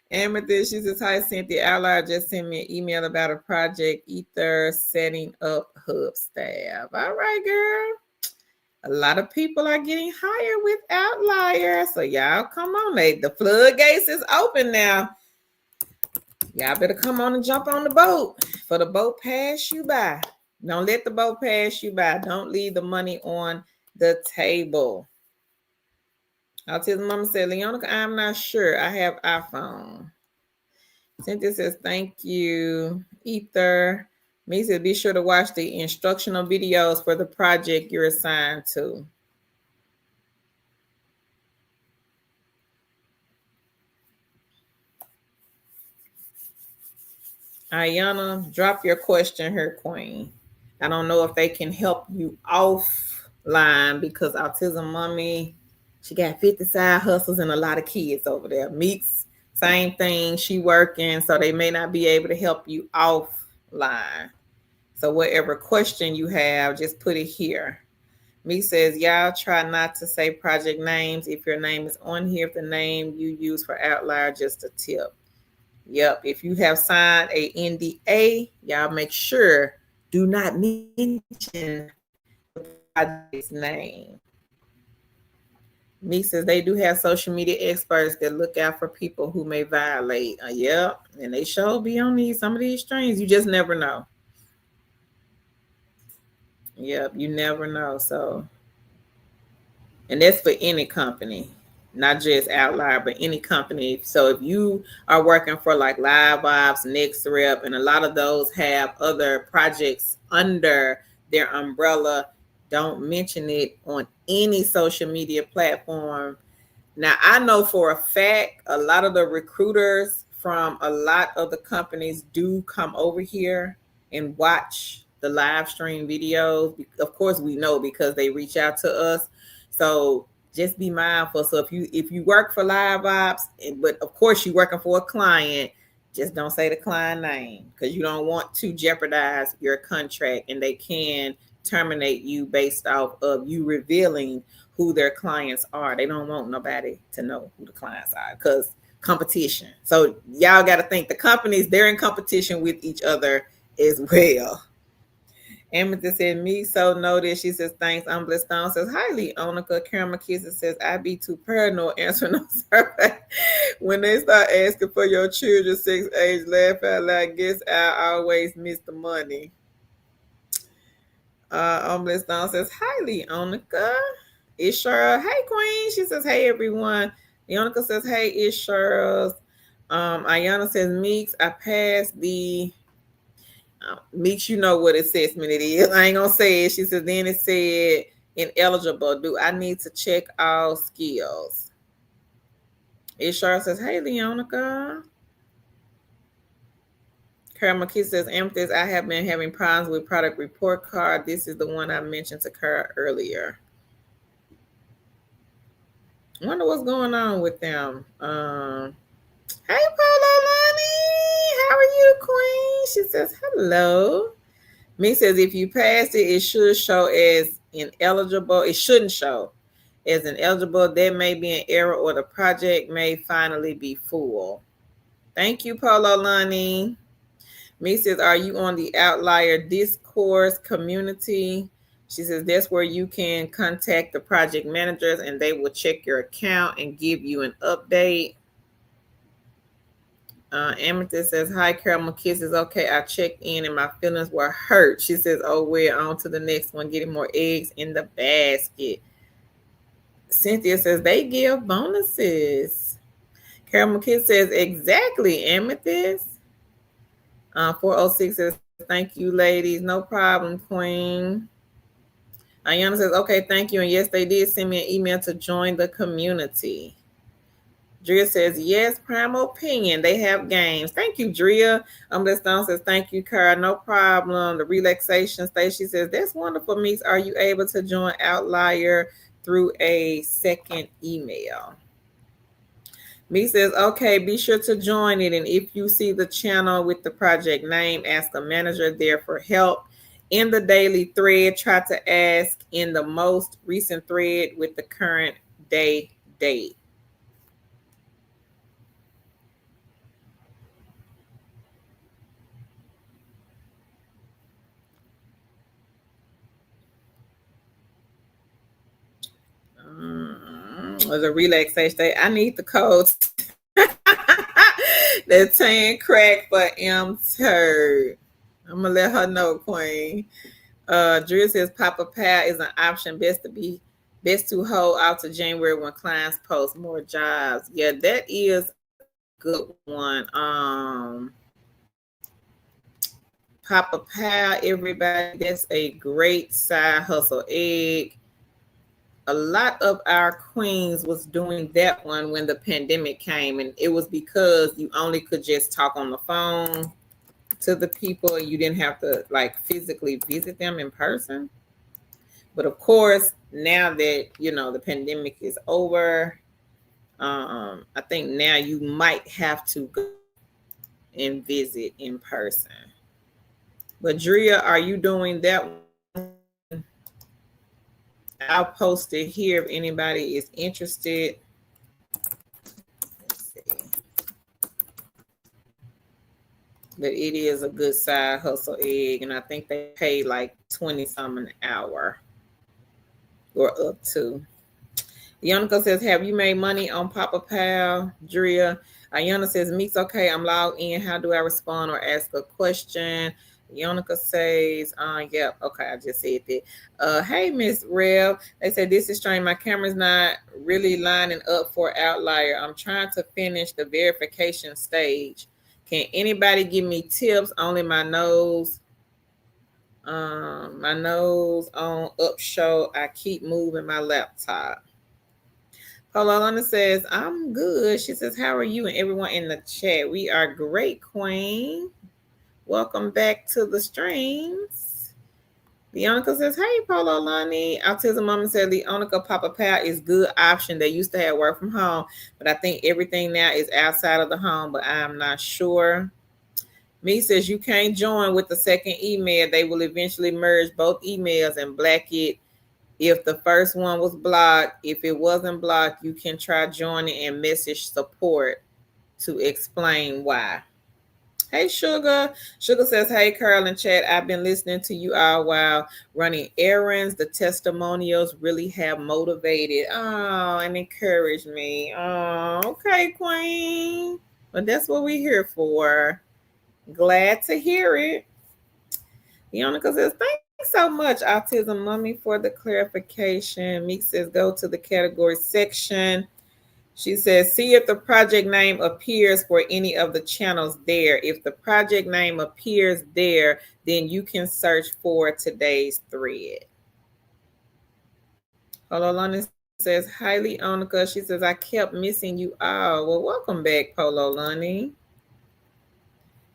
Amethyst, she says, hi, Cynthia. Outlier just sent me an email about a project, Ether setting up hub staff. All right, girl. A lot of people are getting hired with Outlier. So y'all come on. The floodgates is open now. Y'all better come on and jump on the boat for the boat pass you by. Don't let the boat pass you by. Don't leave the money on the table. Autism Mama said, Leonica, I'm not sure. I have iPhone. Cynthia says, thank you. Ether. Me says, be sure to watch the instructional videos for the project you're assigned to. Ayana, drop your question here, Queen. I don't know if they can help you offline because Autism Mommy, she got 50 side hustles and a lot of kids over there. Meeks, same thing. She working, so they may not be able to help you offline. So whatever question you have, just put it here. Meek says, y'all try not to say project names. If your name is on here, if the name you use for Outlier, just a tip. Yep. If you have signed a NDA, y'all make sure do not mention the project's name. Me says they do have social media experts that look out for people who may violate. Yep. And they sure be on some of these streams. You just never know. Yep. You never know. So, and that's for any company, not just Outlier, but any company. So if you are working for like Live Ops, Next Rep, and a lot of those have other projects under their umbrella, don't mention it on any social media platform. Now, I know for a fact a lot of the recruiters from a lot of the companies do come over here and watch the live stream videos. Of course, we know because they reach out to us. So just be mindful. So if you work for Live Ops, but of course you're working for a client, just don't say the client name because you don't want to jeopardize your contract, and they can terminate you based off of you revealing who their clients are. They don't want nobody to know who the clients are because competition. So y'all got to think the companies, they're in competition with each other as well. Amethyst said, me so noted. She says, thanks. Umbless Stone says, hi, Leonica. Caramel Kisses says, I be too paranoid answering no survey. When they start asking for your children's sex age, laugh out loud. Guess I always miss the money. Umbless Stone says, hi, Leonica. It's Cheryl. Hey, Queen. She says, hey, everyone. Leonica says, hey, it's Cheryl. Ayana says, Meeks, I passed the Meeks, you know what assessment it is. I ain't gonna say it. She said, then it said ineligible. Do I need to check all skills? Ishar says, hey, Leonica. Kara McKee says, Amethyst, I have been having problems with product report card. This is the one I mentioned to Kara earlier. I wonder what's going on with them. Hey, Polo Lonnie. How are you, Queen? She says, hello. Me says, if you pass it, it should show as ineligible. It shouldn't show as ineligible. There may be an error or the project may finally be full. Thank you, Polo Lonnie. Me says, are you on the Outlier Discourse community? She says, that's where you can contact the project managers and they will check your account and give you an update. Amethyst says, hi, Caramel Kisses. Okay, I checked in and my feelings were hurt. She says, oh, we're on to the next one, getting more eggs in the basket. Cynthia says, they give bonuses. Caramel Kiss says, exactly, Amethyst. 406 says, thank you, ladies. No problem, Queen. Ayana says, okay, thank you. And yes, they did send me an email to join the community. Drea says, yes, Primal Opinion. They have games. Thank you, Drea. Umbrella Stone says, thank you, Cara. No problem. The relaxation station says, that's wonderful, Meeks. Are you able to join Outlier through a second email? Me says, okay, be sure to join it. And if you see the channel with the project name, ask the manager there for help. In the daily thread, try to ask in the most recent thread with the current day date. The relaxation day. I need the codes. The 10 crack for M Turd. I'm gonna let her know, Queen. Drew says Papa Pal is an option. Best to hold out to January when clients post more jobs. Yeah, that is good one. Papa Pal, everybody. That's a great side hustle egg. A lot of our queens was doing that one when the pandemic came, and it was because you only could just talk on the phone to the people. You didn't have to like physically visit them in person. But of course, now that the pandemic is over, I think now you might have to go and visit in person. But Drea, are you doing that one? I'll post it here if anybody is interested. Let's see. But it is a good side hustle egg, and I think they pay like 20 some an hour or up to. Yonica says, have you made money on Papa Pal? Drea. Ayana says, Meeks, okay, I'm logged in. How do I respond or ask a question? Yonica says, yep, okay, I just said that. Hey, Miss Rev. They said, this is strange. My camera's not really lining up for outlier. I'm trying to finish the verification stage. Can anybody give me tips? Only my nose on up show. I keep moving my laptop. Paulana says, I'm good. She says, how are you? And everyone in the chat. We are great, Queen. Welcome back to the streams. Leonica says, hey, Polo Lonnie. Autism Mama said, Leonica Papa Pal is good option. They used to have work from home, but I think everything now is outside of the home, but I'm not sure. Me says, you can't join with the second email. They will eventually merge both emails and black it. If the first one was blocked, if it wasn't blocked, you can try joining and message support to explain why. Hey, Sugar. Sugar says, hey, Carl and Chad, I've been listening to you all while running errands. The testimonials really have motivated and encouraged me. Oh, okay, Queen. But that's what we're here for. Glad to hear it. Yonica says, thanks so much, Autism Mummy, for the clarification. Meek says, go to the category section. She says, see if the project name appears for any of the channels there. If the project name appears there, then you can search for today's thread. Polo Lonnie says, hi, Leonica. She says, I kept missing you all. Well, welcome back, Polo Lonnie.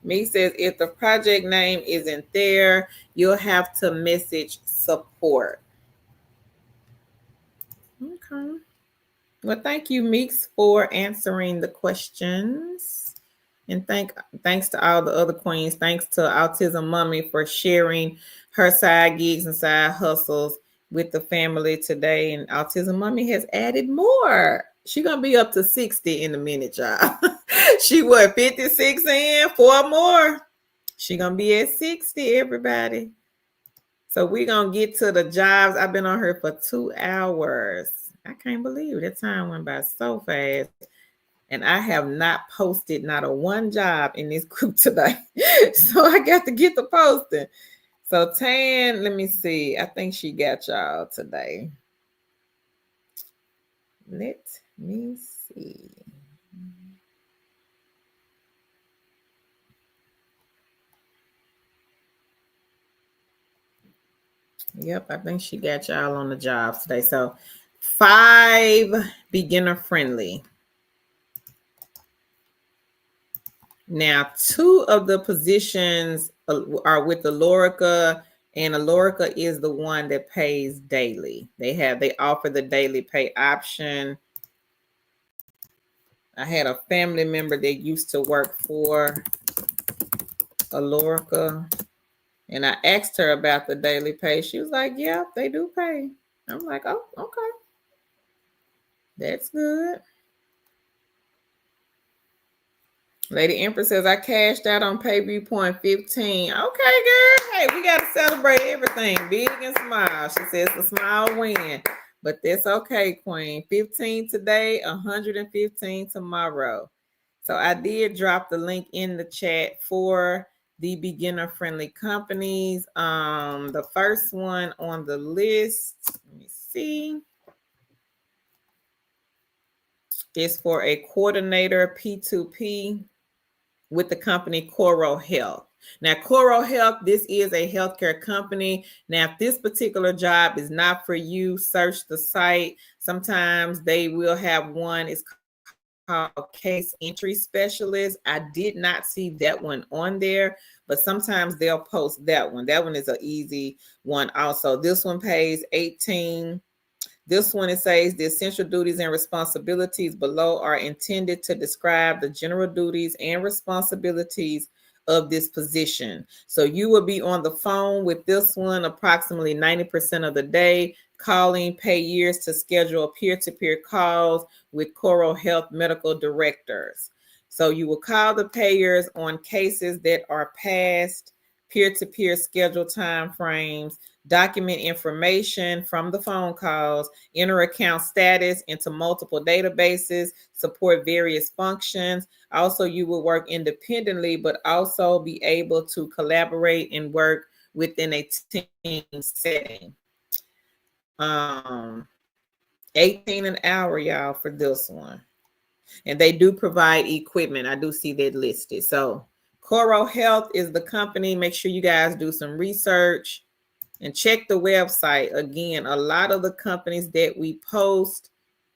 Me says, if the project name isn't there, you'll have to message support. Okay. Well, thank you, Meeks, for answering the questions. And thanks to all the other queens. Thanks to Autism Mummy for sharing her side gigs and side hustles with the family today. And Autism Mummy has added more. She's going to be up to 60 in a minute, y'all. She 56 in, 4 more. She going to be at 60, everybody. So we're going to get to the jobs. I've been on her for 2 hours. I can't believe that time went by so fast. And I have not posted not a one job in this group today. So I got to get the posting. So Tan, let me see. I think she got y'all today. Let me see. Yep, I think she got y'all on the jobs today. So 5 beginner friendly. Now, 2 of the positions are with Alorica, and Alorica is the one that pays daily. They offer the daily pay option. I had a family member that used to work for Alorica, and I asked her about the daily pay. She was like, yeah, they do pay. I'm like, oh, okay. That's good. Lady Empress says, I cashed out on Payview Point 15. Okay, girl. Hey, we got to celebrate everything, big and small. She says it's a small win, but that's okay, Queen. 15 today, 115 tomorrow. So I did drop the link in the chat for the beginner-friendly companies. The first one on the list, let me see. is for a coordinator P2P with the company Coro Health. Now, Coro Health, this is a healthcare company. Now, if this particular job is not for you, search the site. Sometimes they will have one. It's called case entry specialist. I did not see that one on there, but sometimes they'll post that one. That one is an easy one also. This one pays 18. This one, it says the essential duties and responsibilities below are intended to describe the general duties and responsibilities of this position. So you will be on the phone with this one approximately 90% of the day, calling payers to schedule peer-to-peer calls with Coro Health medical directors. So you will call the payers on cases that are past peer-to-peer schedule time frames, document information from the phone calls, enter account status into multiple databases, support various functions. Also, you will work independently, but also be able to collaborate and work within a team setting. 18 an hour, y'all, for this one. And they do provide equipment. I do see that listed. So Coro Health is the company. Make sure you guys do some research and check the website. Again, a lot of the companies that we post,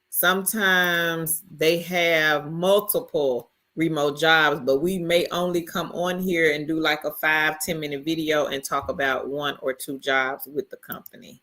sometimes they have multiple remote jobs, but we may only come on here and do like a 5-10 minute video and talk about 1 or 2 jobs with the company.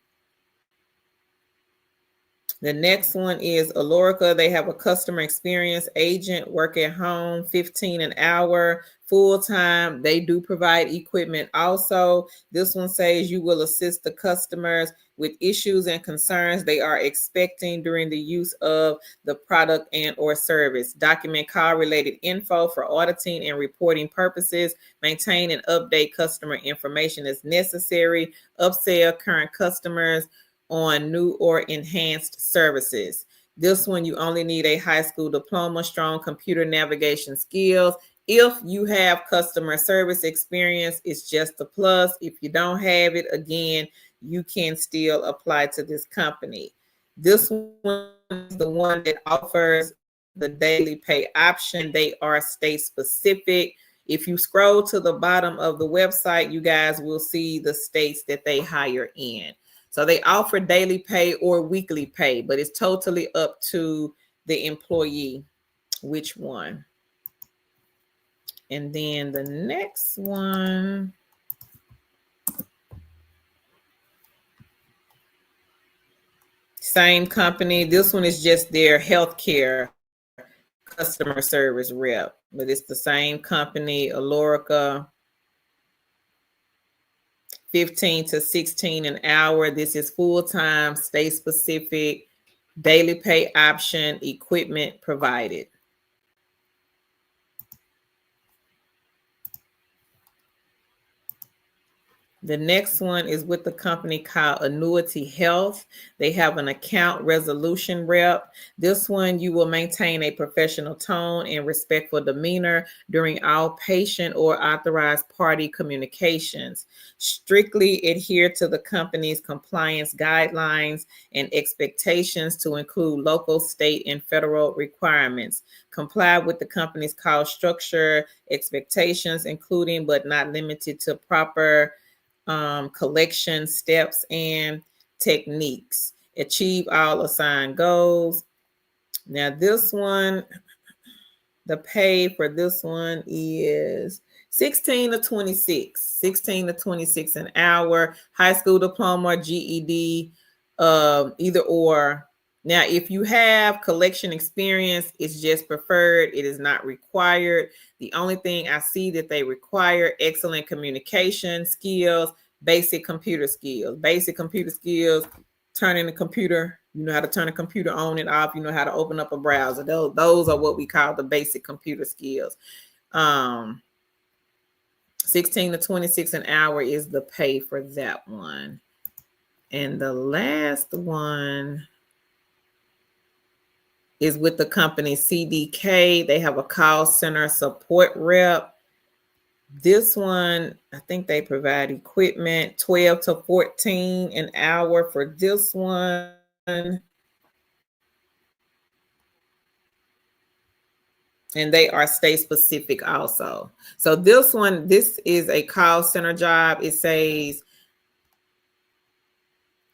The next one is Alorica. They have a customer experience agent, work at home, 15 an hour, full time. They do provide equipment also. This one says you will assist the customers with issues and concerns they are expecting during the use of the product and or service. Document call related info for auditing and reporting purposes. Maintain and update customer information as necessary. Upsell current customers on new or enhanced services. This one, you only need a high school diploma, strong computer navigation skills. If you have customer service experience, it's just a plus. If you don't have it, again, you can still apply to this company. This one is the one that offers the daily pay option. They are state specific. If you scroll to the bottom of the website, you guys will see the states that they hire in. So they offer daily pay or weekly pay, but it's totally up to the employee which one. And then the next one, same company. This one is just their healthcare customer service rep, but it's the same company, Alorica. 15 to 16 an hour. This is full-time, state specific, daily pay option, equipment provided. The next one is with the company called Annuity Health. They have an account resolution rep. This one, you will maintain a professional tone and respectful demeanor during all patient or authorized party communications. Strictly adhere to the company's compliance guidelines and expectations to include local, state, and federal requirements. Comply with the company's cost structure expectations, including but not limited to proper collection steps and techniques. Achieve all assigned goals. Now this one, the pay for this one is 16 to 26 an hour, high school diploma, GED, either or. Now, if you have collection experience, it's just preferred. It is not required. The only thing I see that they require, excellent communication skills, basic computer skills. Basic computer skills, turning the computer, you know how to turn a computer on and off, you know how to open up a browser. Those are what we call the basic computer skills. 16 to 26 an hour is the pay for that one. And the last one is with the company CDK. They have a call center support rep. This one, I think they provide equipment, 12 to 14 an hour for this one. And they are state specific also. So this one, this is a call center job. It says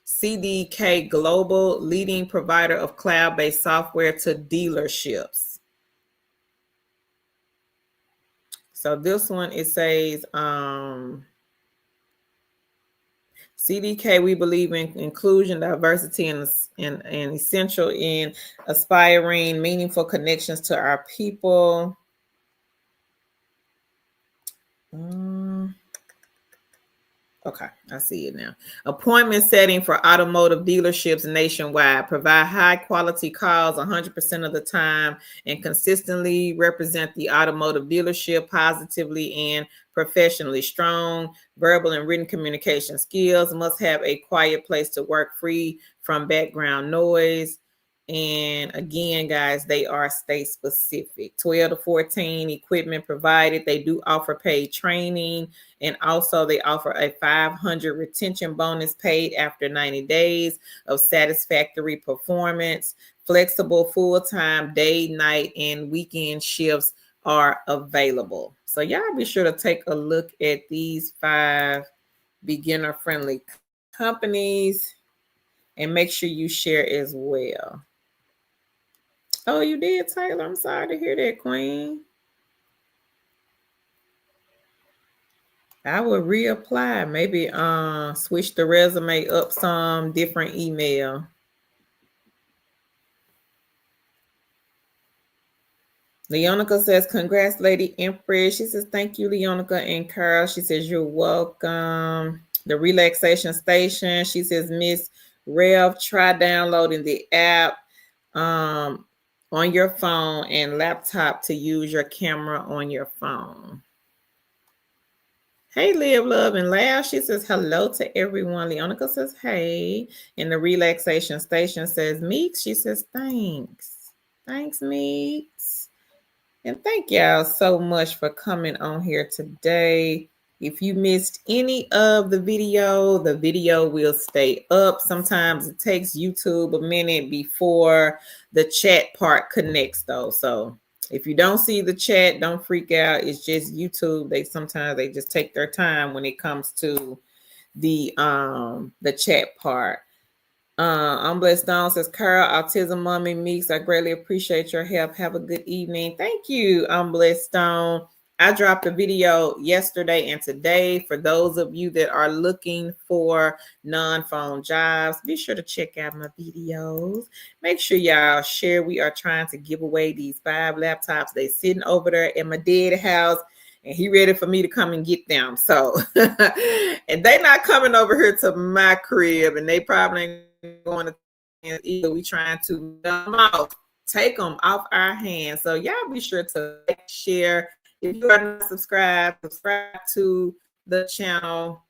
CDK Global, leading provider of cloud-based software to dealerships. So this one, it says CDK, we believe in inclusion, diversity, and essential in aspiring meaningful connections to our people. Okay, I see it now. Appointment setting for automotive dealerships nationwide. Provide high quality calls 100% of the time and consistently represent the automotive dealership positively and professionally. Strong verbal and written communication skills. Must have a quiet place to work free from background noise. And again, guys, they are state specific. 12 to 14, equipment provided. They do offer paid training. And also they offer a 500 retention bonus paid after 90 days of satisfactory performance. Flexible full-time day, night, and weekend shifts are available. So y'all be sure to take a look at these 5 beginner-friendly companies and make sure you share as well. Oh, you did, Taylor? I'm sorry to hear that, Queen. I would reapply. Maybe switch the resume up some, different email. Leonica says, congrats, Lady Empress. She says, thank you, Leonica and Carl. She says, you're welcome. The relaxation station. She says, Miss Rev, try downloading the app on your phone and laptop to use your camera on your phone. Hey, Live, Love, and Laugh. She says hello to everyone. Leonica says hey. And the relaxation station says Meeks. She says thanks. Thanks, Meeks. And thank y'all so much for coming on here today. If you missed any of the video will stay up. Sometimes it takes YouTube a minute before the chat part connects, though. So if you don't see the chat, don't freak out. It's just YouTube. Sometimes they just take their time when it comes to the chat part. I'm Blessed Dawn says, Carl, Autism Mommy Meeks, I greatly appreciate your help. Have a good evening. Thank you, I'm Blessed Dawn. I dropped a video yesterday and today for those of you that are looking for non-phone jobs. Be sure to check out my videos. Make sure y'all share. We are trying to give away these 5 laptops. They sitting over there at my dad's house, and he ready for me to come and get them. So, and they not coming over here to my crib, and they probably ain't going to either. We trying to take them off our hands. So y'all be sure to like, share. If you are not subscribed, subscribe to the channel.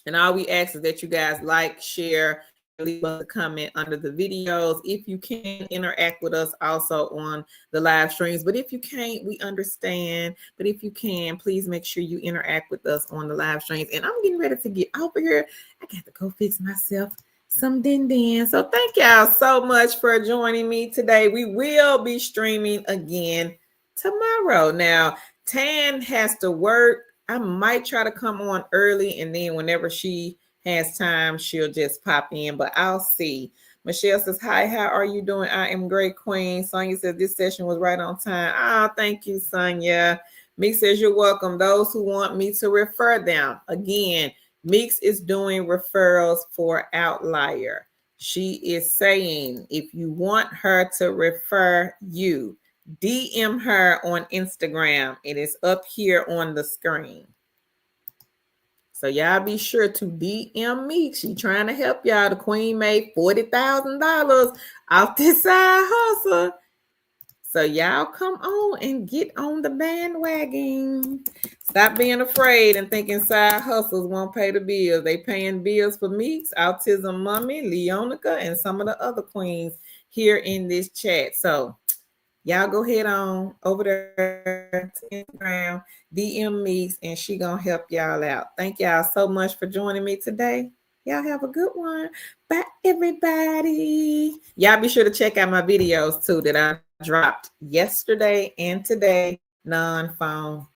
And all we ask is that you guys like, share, leave us a comment under the videos. If you can, interact with us also on the live streams. But if you can't, we understand. But if you can, please make sure you interact with us on the live streams. And I'm getting ready to get over here. I got to go fix myself some din. So thank y'all so much for joining me today. We will be streaming again tomorrow. Now, Tan has to work. I might try to come on early, and then whenever she has time, she'll just pop in, but I'll see. Michelle says, hi, how are you doing? I am great, Queen. Sonia says, this session was right on time. Oh, thank you, Sonia. Meeks says, you're welcome. Those who want me to refer them. Again, Meeks is doing referrals for Outlier. She is saying, if you want her to refer you, DM her on Instagram. It is up here on the screen. So y'all be sure to DM me. She trying to help y'all. The Queen made $40,000 off this side hustle. So y'all come on and get on the bandwagon. Stop being afraid and thinking side hustles won't pay the bills. They paying bills for Meeks, Autism Mommy, Leonica, and some of the other queens here in this chat. So y'all go ahead on over there to Instagram, DM Meeks, and she gonna help y'all out. Thank y'all so much for joining me today. Y'all have a good one. Bye, everybody. Y'all be sure to check out my videos too that I dropped yesterday and today, non-phone.